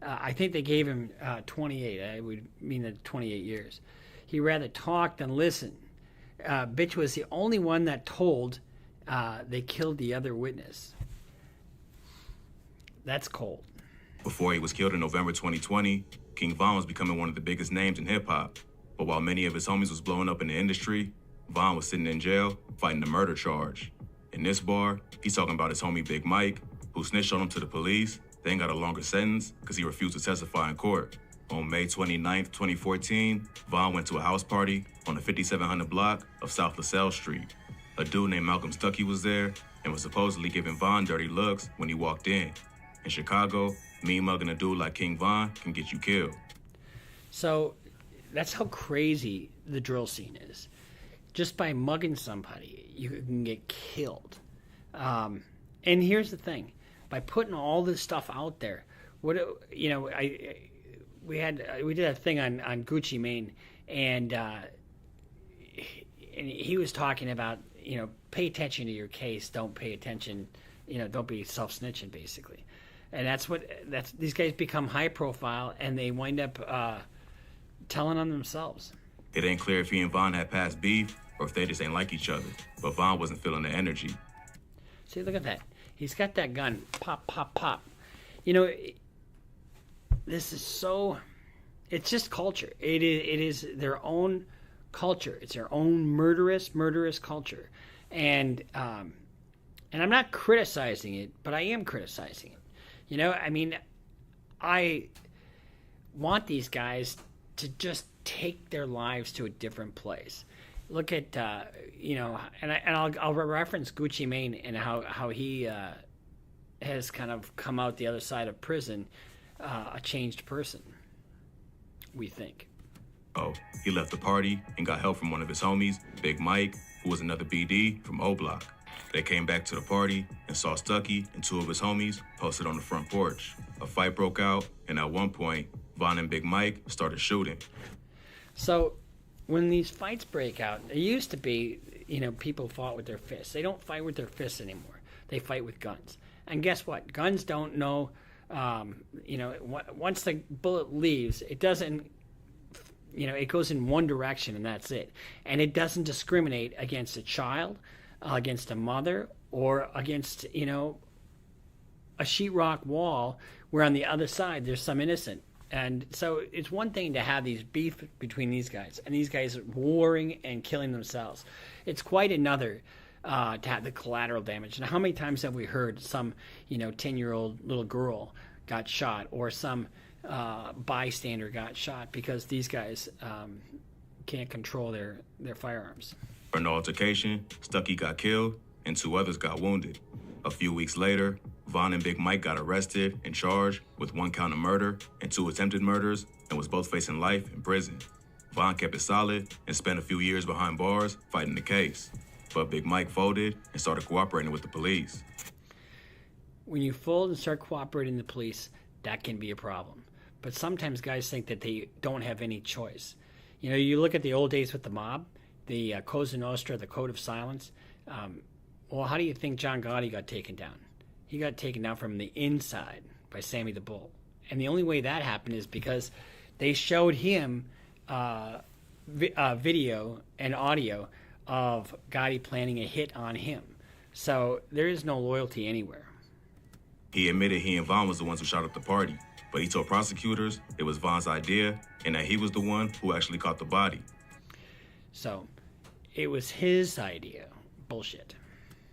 I think they gave him 28. I would mean that 28 years. He rather talk than listen. Bitch was the only one that told. They killed the other witness. That's cold. Before he was killed in November 2020, King Von was becoming one of the biggest names in hip-hop. But while many of his homies was blowing up in the industry, Von was sitting in jail fighting a murder charge. In this bar, he's talking about his homie Big Mike, who snitched on him to the police, then got a longer sentence because he refused to testify in court. On May 29th, 2014, Von went to a house party on the 5700 block of South LaSalle Street. A dude named Malcolm Stuckey was there and was supposedly giving Von dirty looks when he walked in. In Chicago, mean mugging a dude like King Von can get you killed. So that's how crazy the drill scene is. Just by mugging somebody, you can get killed. And here's the thing: by putting all this stuff out there, we did a thing on Gucci Mane, and he was talking about pay attention to your case, don't pay attention, don't be self-snitching, basically. And that's these guys become high profile, and they wind up telling on themselves. It ain't clear if he and Von had past beef or if they just ain't like each other, but Von wasn't feeling the energy. See, look at that. He's got that gun. Pop, pop, pop. This is so... It's just culture. It is their own culture. It's their own murderous culture. And I'm not criticizing it, but I am criticizing it. I want these guys to just take their lives to a different place. Look at I'll reference Gucci Mane and how he has kind of come out the other side of prison a changed person, we think. Oh, he left the party and got help from one of his homies, Big Mike, who was another BD from O Block. They came back to the party and saw Stucky and two of his homies posted on the front porch. A fight broke out, and at one point, Von and Big Mike started shooting. So when these fights break out, it used to be, people fought with their fists. They don't fight with their fists anymore. They fight with guns. And guess what? Guns don't know, once the bullet leaves, it doesn't, it goes in one direction and that's it. And it doesn't discriminate against a child, against a mother, or against, a sheetrock wall where on the other side there's some innocent. And so it's one thing to have these beef between these guys, and these guys warring and killing themselves. It's quite another to have the collateral damage. And how many times have we heard some, 10-year-old little girl got shot, or some bystander got shot because these guys can't control their firearms. For an altercation, Stucky got killed and two others got wounded. A few weeks later, Von and Big Mike got arrested and charged with 1 count of murder and 2 attempted murders and was both facing life in prison. Von kept it solid and spent a few years behind bars fighting the case. But Big Mike folded and started cooperating with the police. When you fold and start cooperating with the police, that can be a problem. But sometimes guys think that they don't have any choice. You look at the old days with the mob, the Cosa Nostra, the Code of Silence. Well, how do you think John Gotti got taken down? He got taken down from the inside by Sammy the Bull. And the only way that happened is because they showed him video and audio of Gotti planning a hit on him. So there is no loyalty anywhere. He admitted he and Von was the ones who shot up the party, but he told prosecutors it was Von's idea and that he was the one who actually caught the body. So it was his idea. Bullshit.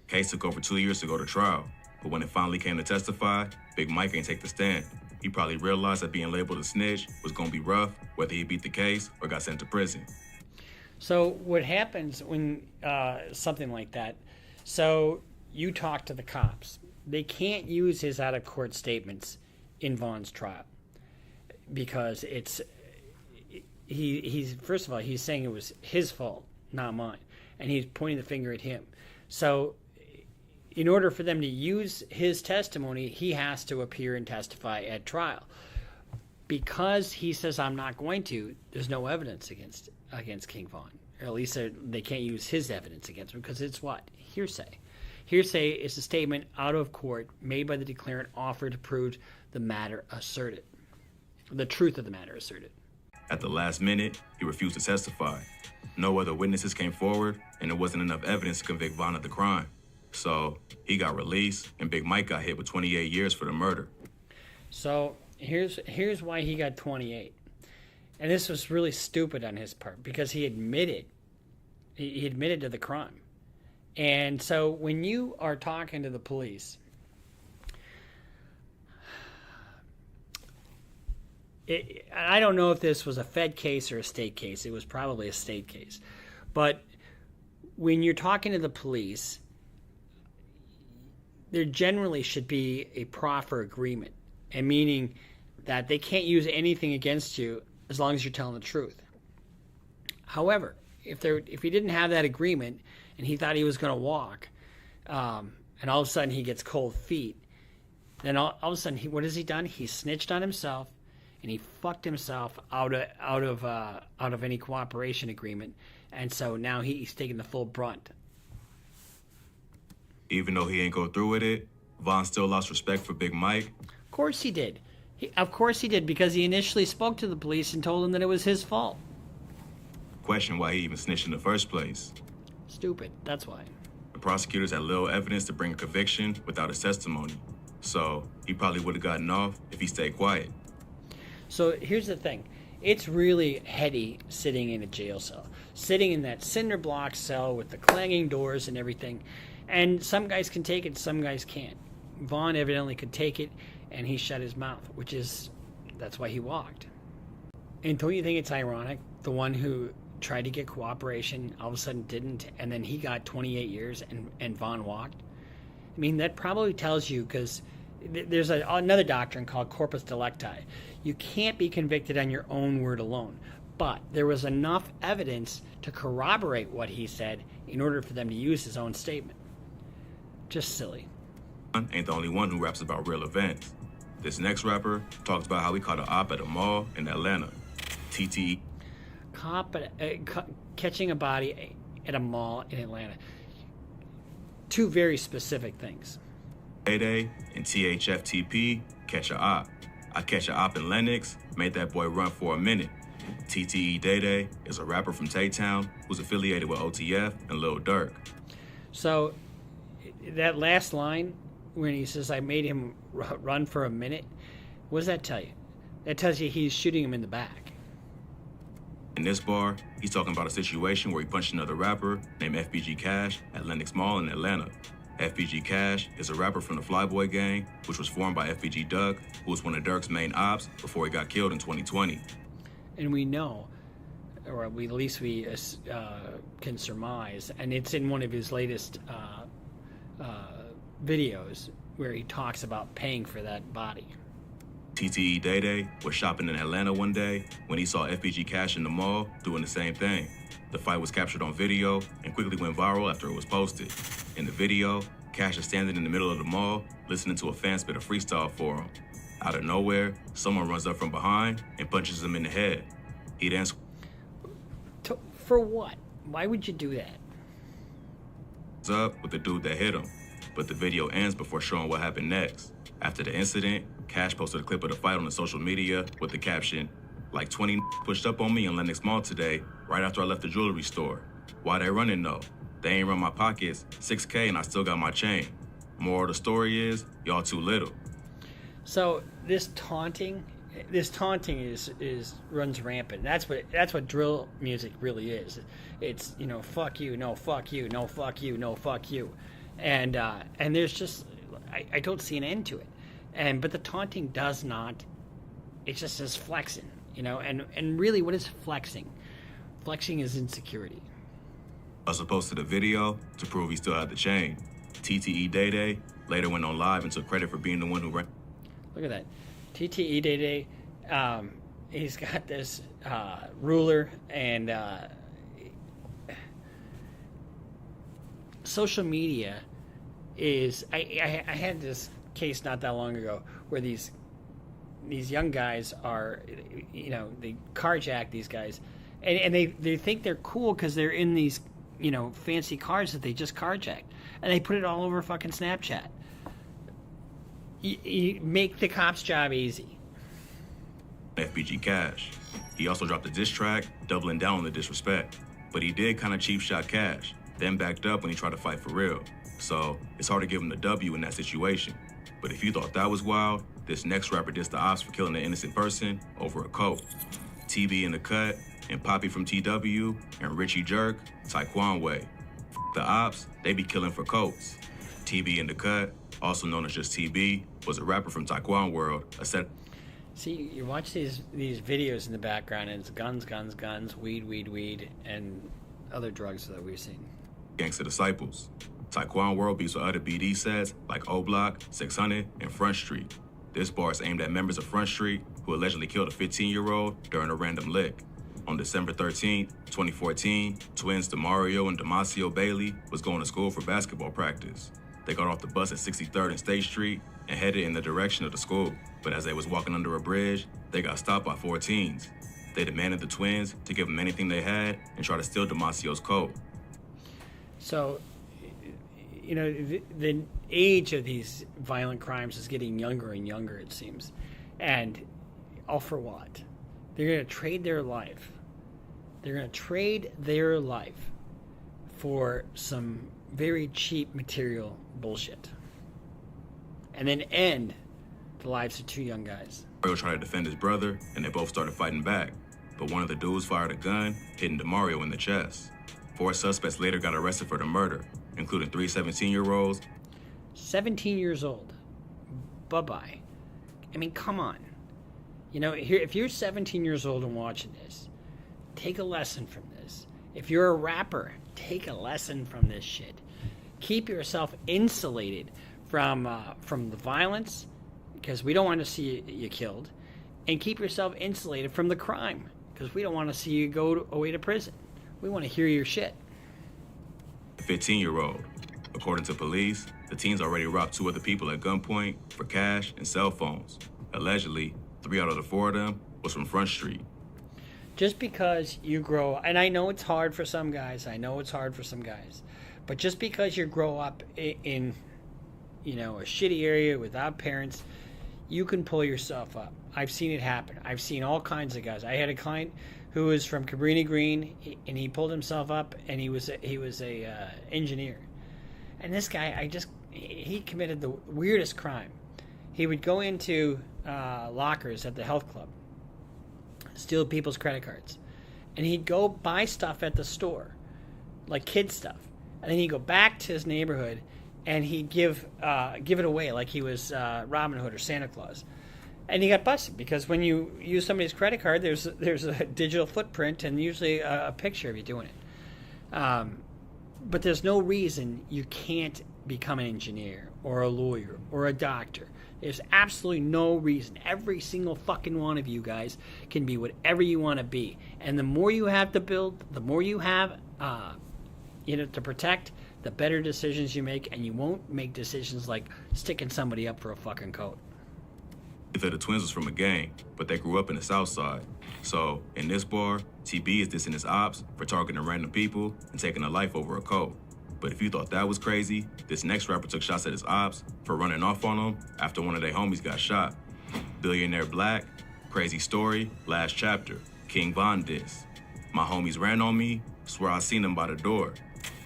Case took over 2 years to go to trial, but when it finally came to testify, Big Mike ain't take the stand. He probably realized that being labeled a snitch was gonna be rough, whether he beat the case or got sent to prison. So what happens when something like that, so you talk to the cops. They can't use his out-of-court statements in Von's trial because he's first of all, he's saying it was his fault, not mine, and he's pointing the finger at him. So in order for them to use his testimony, he has to appear and testify at trial. Because he says, I'm not going to, there's no evidence against King Von. Or at least they can't use his evidence against him because it's what? Hearsay. Hearsay is a statement out of court made by the declarant offered to prove the matter asserted. The truth of the matter asserted. At the last minute, he refused to testify. No other witnesses came forward, and there wasn't enough evidence to convict Von of the crime. So he got released, and Big Mike got hit with 28 years for the murder. So here's why he got 28. And this was really stupid on his part because he admitted to the crime. And so when you are talking to the police, I don't know if this was a Fed case or a state case. It was probably a state case. But when you're talking to the police, there generally should be a proffer agreement, and meaning that they can't use anything against you as long as you're telling the truth. However, if he didn't have that agreement and he thought he was going to walk, and all of a sudden he gets cold feet, then all of a sudden what has he done? He snitched on himself, and he fucked himself out of any cooperation agreement, and so now he's taking the full brunt. Even though he ain't go through with it, Von still lost respect for Big Mike. Of course he did. Of course he did, because he initially spoke to the police and told them that it was his fault. Question why he even snitched in the first place. Stupid, that's why. The prosecutors had little evidence to bring a conviction without his testimony. So he probably would have gotten off if he stayed quiet. So here's the thing. It's really heady sitting in a jail cell. Sitting in that cinder block cell with the clanging doors and everything. And some guys can take it, some guys can't. Von evidently could take it, and he shut his mouth, that's why he walked. And don't you think it's ironic? The one who tried to get cooperation all of a sudden didn't, and then he got 28 years and Von walked? I mean, that probably tells you, because there's another doctrine called corpus delicti. You can't be convicted on your own word alone. but there was enough evidence to corroborate what he said in order for them to use his own statement. Just silly. Ain't the only one who raps about real events. This next rapper talks about how he caught an op at a mall in Atlanta. TTE. Catching a body at a mall in Atlanta. Two very specific things. Day and THFTP catch a op. I catch a op in Lennox, made that boy run for a minute. TTE Day is a rapper from Tay-Town who's affiliated with OTF and Lil Durk. So that last line when he says, I made him run for a minute, what does that tell you? That tells you he's shooting him in the back. In this bar, he's talking about a situation where he punched another rapper named FBG Cash at Lennox Mall in Atlanta. FBG Cash is a rapper from the Flyboy Gang, which was formed by FBG Duck, who was one of Durk's main ops before he got killed in 2020. And we know, or at least we can surmise, and it's in one of his latest videos where he talks about paying for that body. TTE Day was shopping in Atlanta one day when he saw FBG Cash in the mall doing the same thing. The fight was captured on video and quickly went viral after it was posted. In the video, Cash is standing in the middle of the mall listening to a fan spit a freestyle for him. Out of nowhere, someone runs up from behind and punches him in the head. He then... For what? Why would you do that? ...up with the dude that hit him, but the video ends before showing what happened next. After the incident, Cash posted a clip of the fight on the social media with the caption, like 20 pushed up on me in Lennox Mall today, right after I left the jewelry store. Why they running though? They ain't run my pockets, $6K and I still got my chain. Moral of the story is, y'all too little. So this taunting is runs rampant. That's what drill music really is. It's, you know, fuck you, no fuck you, no fuck you, no fuck you. And there's just I don't see an end to it. But the taunting does not, it just says flexing, you know, and really what is flexing? Flexing is insecurity. As opposed to the video to prove he still had the chain. TTE Day later went on live and took credit for being the one who ran. Look at that. TTE Day, he's got this ruler and social media is, I had this case not that long ago where these young guys are, you know, they carjack these guys and they think they're cool because they're in these, you know, fancy cars that they just carjacked, and they put it all over fucking Snapchat. You make the cops' job easy. FBG Cash. He also dropped a diss track, doubling down on the disrespect. But he did kind of cheap shot Cash, then backed up when he tried to fight for real. So it's hard to give him the W in that situation. But if you thought that was wild, this next rapper dissed the ops for killing an innocent person over a coat. TB in the cut, and Poppy from TW, and Richie Jerk, Taekwon Way. The ops, they be killing for coats. TB in the cut, also known as just TB, was a rapper from Taekwon World, See, you watch these videos in the background, and it's guns, weed, and other drugs that we've seen. Gangsta disciples. Taekwon World beats with other BD sets like O Block, 600, and Front Street. This bar is aimed at members of Front Street who allegedly killed a 15-year-old during a random lick. On December 13, 2014, twins DeMario and Damasio Bailey was going to school for basketball practice. They got off the bus at 63rd and State Street and headed in the direction of the school. But as they was walking under a bridge, they got stopped by 4 teens. They demanded the twins to give them anything they had and try to steal Damasio's coat. So, you know, the age of these violent crimes is getting younger and younger, it seems. And all for what? They're going to trade their life. They're going to trade their life for some very cheap material bullshit. And then end the lives of 2 young guys. Mario tried to defend his brother, and they both started fighting back. But one of the dudes fired a gun, hitting DeMario in the chest. 4 suspects later got arrested for the murder, including 3 17-year-olds. 17 years old. Bye-bye. I mean, come on. You know, here, if you're 17 years old and watching this, take a lesson from this. If you're a rapper, take a lesson from this shit. Keep yourself insulated from the violence, because we don't want to see you killed, and keep yourself insulated from the crime, because we don't want to see you go away to prison. We want to hear your shit. 15-year-old. According to police, the teens already robbed 2 other people at gunpoint for cash and cell phones. Allegedly, 3 out of the 4 of them was from Front Street. Just because you grow, and I know it's hard for some guys, but just because you grow up in a shitty area without parents, you can pull yourself up. I've seen it happen. I've seen all kinds of guys. I had a client who was from Cabrini Green, and he pulled himself up, and he was a engineer. And this guy, he committed the weirdest crime. He would go into lockers at the health club, steal people's credit cards, and he'd go buy stuff at the store, like kid stuff, and then he'd go back to his neighborhood and he'd give it away like he was Robin Hood or Santa Claus. And he got busted because when you use somebody's credit card, there's a digital footprint and usually a picture of you doing it. But there's no reason you can't become an engineer or a lawyer or a doctor. There's absolutely no reason. Every single fucking one of you guys can be whatever you want to be. And the more you have to build, the more you have to protect, the better decisions you make, and you won't make decisions like sticking somebody up for a fucking coat. Neither of the twins was from a gang, but they grew up in the South Side. So, in this bar, TB is dissing his ops for targeting random people and taking a life over a coat. But if you thought that was crazy, this next rapper took shots at his ops for running off on him after one of their homies got shot. Billionaire Black, crazy story, last chapter, King Von diss. My homies ran on me, swear I seen them by the door.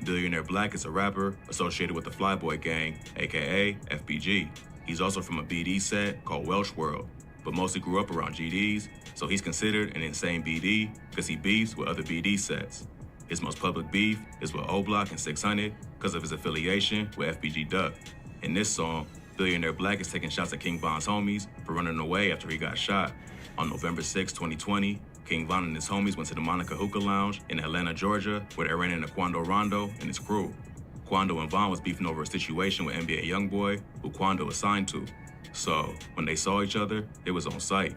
Billionaire Black is a rapper associated with the Flyboy gang, aka FBG. He's also from a BD set called Welsh World, but mostly grew up around GDs, so he's considered an insane BD because he beefs with other BD sets. His most public beef is with O-Block and 600 because of his affiliation with FBG Duck. In this song, Billionaire Black is taking shots at King Von's homies for running away after he got shot. On November 6, 2020, King Von and his homies went to the Monica Hookah Lounge in Atlanta, Georgia, where they ran into Quando Rondo and his crew. Quando and Von was beefing over a situation with NBA YoungBoy, who Quando was signed to. So, when they saw each other, it was on sight.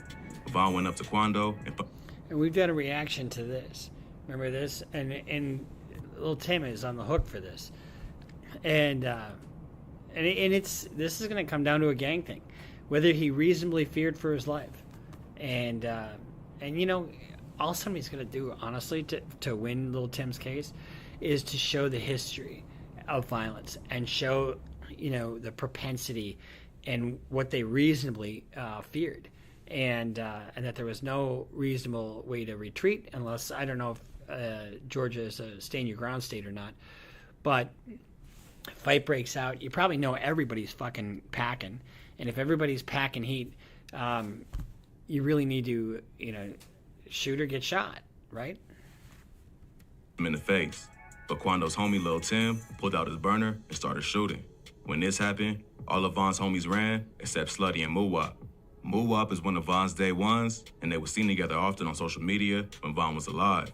Von went up to Quando and we've got a reaction to this. Remember this? And Lil Tim is on the hook for this. And this is going to come down to a gang thing. Whether he reasonably feared for his life. And all somebody's going to do, honestly, to win Lil Tim's case is to show the history of violence and show, the propensity and what they reasonably feared. And that there was no reasonable way to retreat unless, I don't know if Georgia is a stand your ground state or not, but fight breaks out. You probably know everybody's fucking packing. And if everybody's packing heat, you really need to, shoot or get shot, right? him in the face. But Quando's homie Lil Tim pulled out his burner and started shooting. When this happened, all of Von's homies ran except Slutty and Muwop. Muwop is one of Von's day ones, and they were seen together often on social media when Von was alive.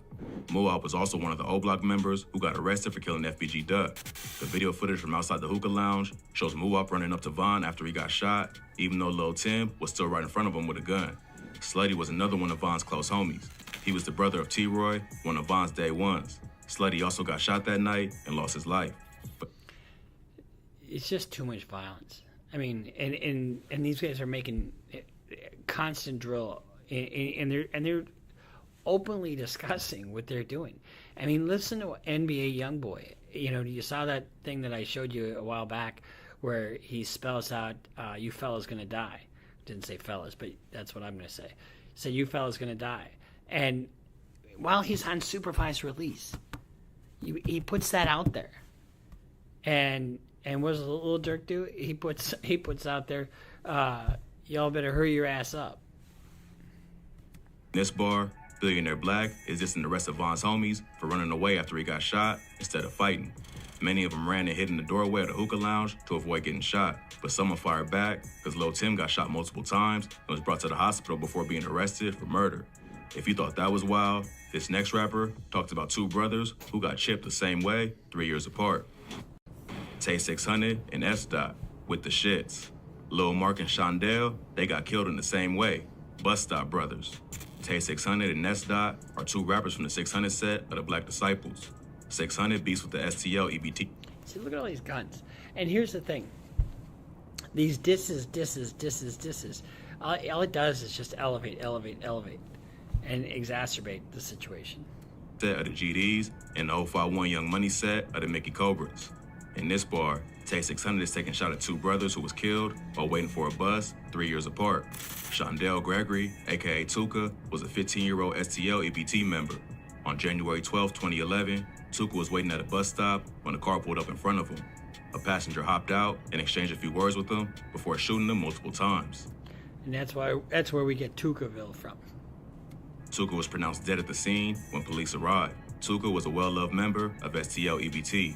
Muwop was also one of the O-Block members who got arrested for killing FBG Duck. The video footage from outside the hookah lounge shows Muwop running up to Von after he got shot, even though Lil Tim was still right in front of him with a gun. Slutty was another one of Von's close homies. He was the brother of T-Roy, one of Von's day ones. Slutty also got shot that night and lost his life. It's just too much violence. I mean, and these guys are making constant drill, and they're openly discussing what they're doing. I mean, listen to NBA YoungBoy. You know, you saw that thing that I showed you a while back where he spells out, "You fellas gonna die." Didn't say fellas, but that's what I'm gonna say. Say, "You fellas gonna die," and while he's on supervised release, he puts that out there, and what does Lil Durk do? He puts out there, y'all better hurry your ass up. In this bar, Billionaire Black is dissing the rest of Von's homies for running away after he got shot instead of fighting. Many of them ran and hid in the doorway of the hookah lounge to avoid getting shot, but someone fired back because Lil Tim got shot multiple times and was brought to the hospital before being arrested for murder. If you thought that was wild, this next rapper talked about two brothers who got chipped the same way 3 years apart. Tay 600 and S. Dot with the shits. Lil Mark and Shondell, they got killed in the same way. Bus Stop brothers. Tay 600 and S Dot are two rappers from the 600 set of the Black Disciples. 600 beats with the STL EBT. See, look at all these guns. And here's the thing. These disses. All it does is just elevate, and exacerbate the situation. Set of the GDs and the 051 Young Money set of the Mickey Cobras. In this bar, Tay 600 is taking shot at two brothers who was killed while waiting for a bus 3 years apart. Shondell Gregory, aka Tuka, was a 15-year-old STL EBT member. On January 12, 2011, Tuka was waiting at a bus stop when a car pulled up in front of him. A passenger hopped out and exchanged a few words with him before shooting him multiple times. And that's where we get Tukaville from. Tuka was pronounced dead at the scene when police arrived. Tuka was a well-loved member of STL EBT.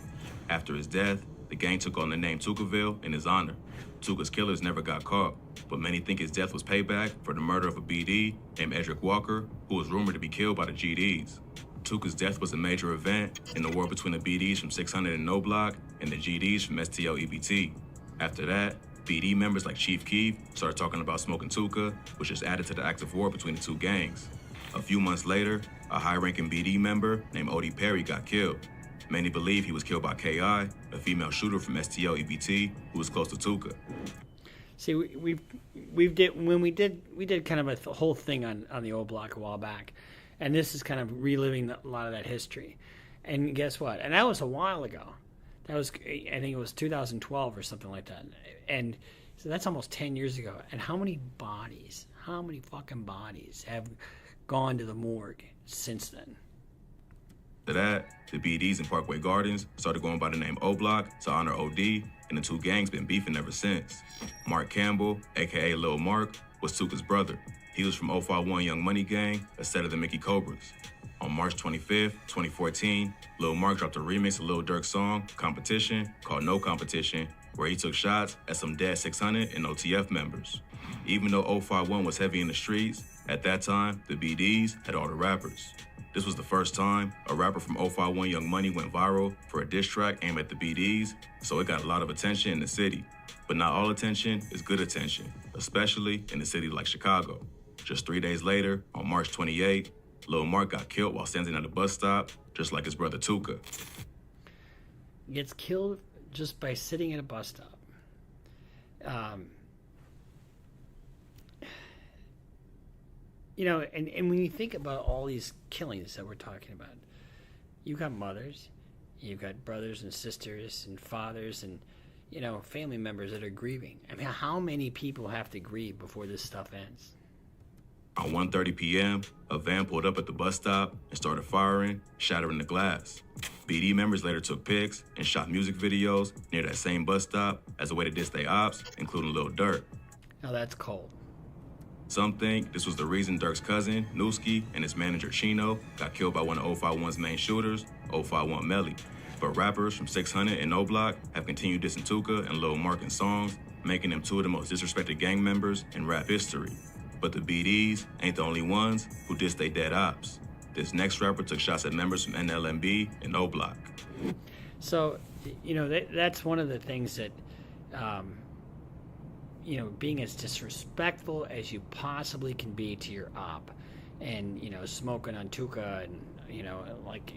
After his death, the gang took on the name Tukaville in his honor. Tuka's killers never got caught, but many think his death was payback for the murder of a BD named Edric Walker, who was rumored to be killed by the GDs. Tuka's death was a major event in the war between the BDs from 600 and No Block and the GDs from STL EBT. After that, BD members like Chief Keef started talking about smoking Tuka, which just added to the active war between the two gangs. A few months later, a high-ranking BD member named Odie Perry got killed. Many believe he was killed by K.I., a female shooter from STL EBT who was close to Tuka. See, we did kind of a whole thing on the old block a while back, and this is kind of reliving a lot of that history. And guess what? And that was a while ago. That was, I think it was 2012 or something like that. And so that's almost 10 years ago. And how many fucking bodies have gone to the morgue since then? After that, the BDs in Parkway Gardens started going by the name O-Block to honor OD, and the two gangs been beefing ever since. Mark Campbell, aka Lil Mark, was Tuka's brother. He was from 051 Young Money Gang, a set of the Mickey Cobras. On March 25th, 2014, Lil Mark dropped a remix of Lil Durk's song, Competition, called No Competition, where he took shots at some dead 600 and OTF members. Even though 051 was heavy in the streets, at that time, the BDs had all the rappers. This was the first time a rapper from 051 Young Money went viral for a diss track aimed at the BDs, so it got a lot of attention in the city. But not all attention is good attention, especially in a city like Chicago. Just 3 days later, on March 28, Lil Mark got killed while standing at a bus stop, just like his brother Tuka. Gets killed just by sitting at a bus stop. You know, and when you think about all these killings that we're talking about, you've got mothers, you've got brothers and sisters and fathers and, you know, family members that are grieving. I mean, how many people have to grieve before this stuff ends? At 1:30 p.m., a van pulled up at the bus stop and started firing, shattering the glass. BD members later took pics and shot music videos near that same bus stop as a way to diss their ops, including Lil Durk. Now that's cold. Some think this was the reason Durk's cousin, Newski, and his manager, Chino, got killed by one of 051's main shooters, 051 Melly. But rappers from 600 and No Block have continued dissing Tuka and Lil Mark in songs, making them two of the most disrespected gang members in rap history. But the BDs ain't the only ones who dissed they dead ops. This next rapper took shots at members from NLMB and No Block. So, you know, that's one of the things that, you know, being as disrespectful as you possibly can be to your op, and, you know, smoking on Tuka and, you know, like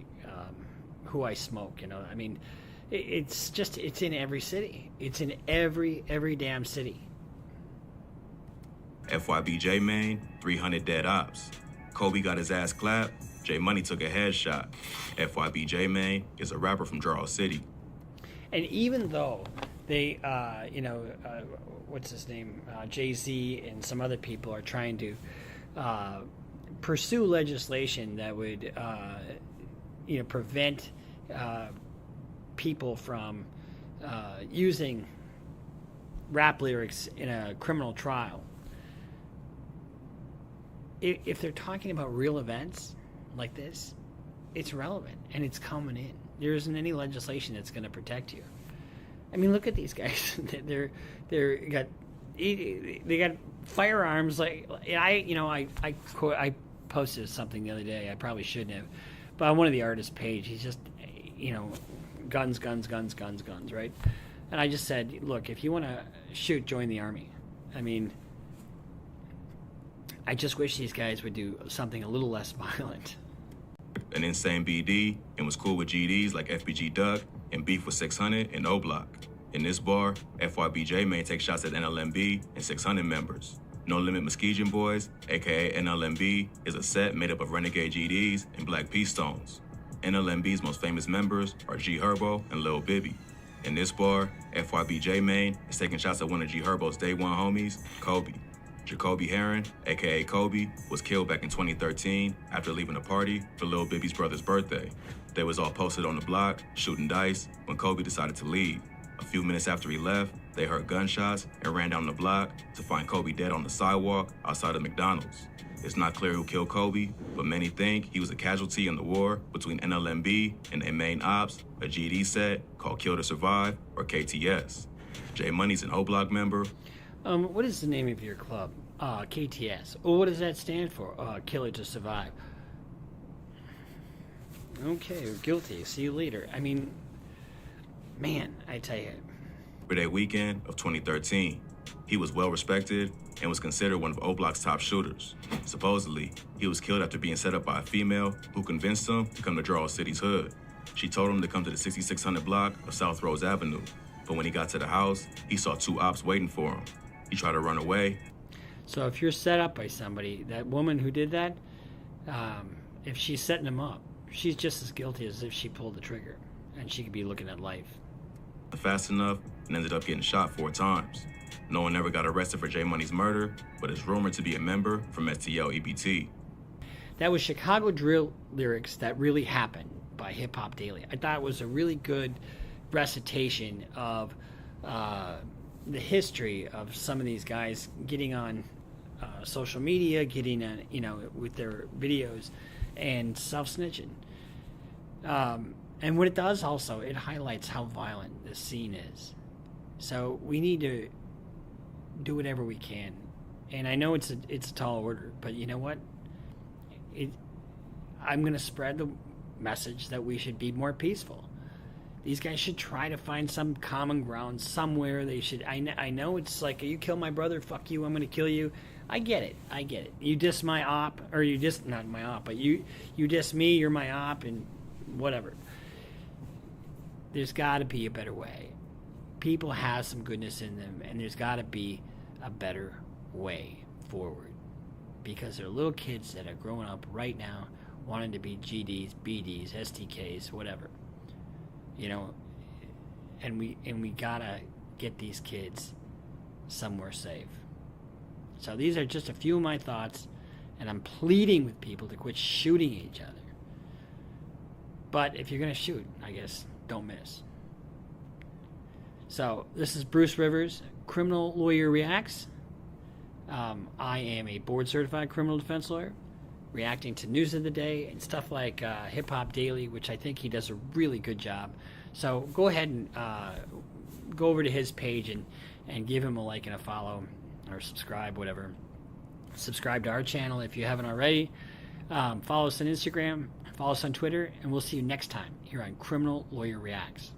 who I smoke, you know, I mean, it's in every city. It's in every damn city. FYBJ Main, 300 dead ops. Kobe got his ass clapped, J Money took a headshot. FYBJ Main is a rapper from Jarrell City. And even though they, you know, what's his name, Jay-Z and some other people are trying to pursue legislation that would, you know, prevent people from using rap lyrics in a criminal trial. If they're talking about real events like this, it's relevant and it's coming in. There isn't any legislation that's going to protect you. I mean, look at these guys. they got firearms. Like I posted something the other day. I probably shouldn't have, but on one of the artists' page, he's just, you know, guns, right? And I just said, look, if you want to shoot, join the army. I mean, I just wish these guys would do something a little less violent. An insane BD and was cool with GDs like FBG Duck and beef with 600 and O-Block. In this bar, FYBJ may take shots at NLMB and 600 members. No Limit Muskegon Boys, aka NLMB, is a set made up of renegade GDs and Black P Stones. NLMB's most famous members are G Herbo and Lil Bibby. In this bar, FYBJ Main is taking shots at one of G Herbo's day one homies, Kobe. Jacoby Heron, aka Kobe, was killed back in 2013 after leaving a party for Lil Bibby's brother's birthday. They was all posted on the block, shooting dice, when Kobe decided to leave. A few minutes after he left, they heard gunshots and ran down the block to find Kobe dead on the sidewalk outside of McDonald's. It's not clear who killed Kobe, but many think he was a casualty in the war between NLMB and their main ops, a GD set called Kill to Survive, or KTS. J Money's an O-Block member. What is the name of your club? KTS. Oh, what does that stand for? Kill to Survive. Okay, you're guilty. See you later. I mean, man, I tell you. Labor Day weekend of 2013. He was well respected and was considered one of O-Block's top shooters. Supposedly, he was killed after being set up by a female who convinced him to come to Draw City's hood. She told him to come to the 6600 block of South Rose Avenue, but when he got to the house, he saw two ops waiting for him. He tried to run away. So if you're set up by somebody, that woman who did that, if she's setting him up, she's just as guilty as if she pulled the trigger, and she could be looking at life. Fast enough and ended up getting shot 4 times. No one ever got arrested for J Money's murder, but is rumored to be a member from STL EBT. That was Chicago Drill Lyrics That Really Happened by Hip Hop Daily. I thought it was a really good recitation of the history of some of these guys getting on social media, getting on, with their videos and self-snitching. And what it does also, it highlights how violent this scene is. So we need to do whatever we can. And I know it's a tall order, but you know what? I'm going to spread the message that we should be more peaceful. These guys should try to find some common ground somewhere. They should. I know it's like, you kill my brother, fuck you, I'm going to kill you. I get it. You diss my op, or you diss, not my op, but you diss me, you're my op, and whatever. There's got to be a better way. People have some goodness in them, and there's got to be a better way forward. Because there are little kids that are growing up right now wanting to be GDs, BDs, STKs, whatever. And we gotta get these kids somewhere safe. So these are just a few of my thoughts, and I'm pleading with people to quit shooting each other. But if you're gonna shoot, I guess don't miss. So this is Bruce Rivers, Criminal Lawyer Reacts. I am a board-certified criminal defense lawyer, reacting to news of the day and stuff like Hip Hop Daily, which I think he does a really good job. So go ahead and go over to his page and give him a like and a follow, or subscribe, whatever. Subscribe to our channel if you haven't already. Follow us on Instagram, follow us on Twitter, and we'll see you next time here on Criminal Lawyer Reacts.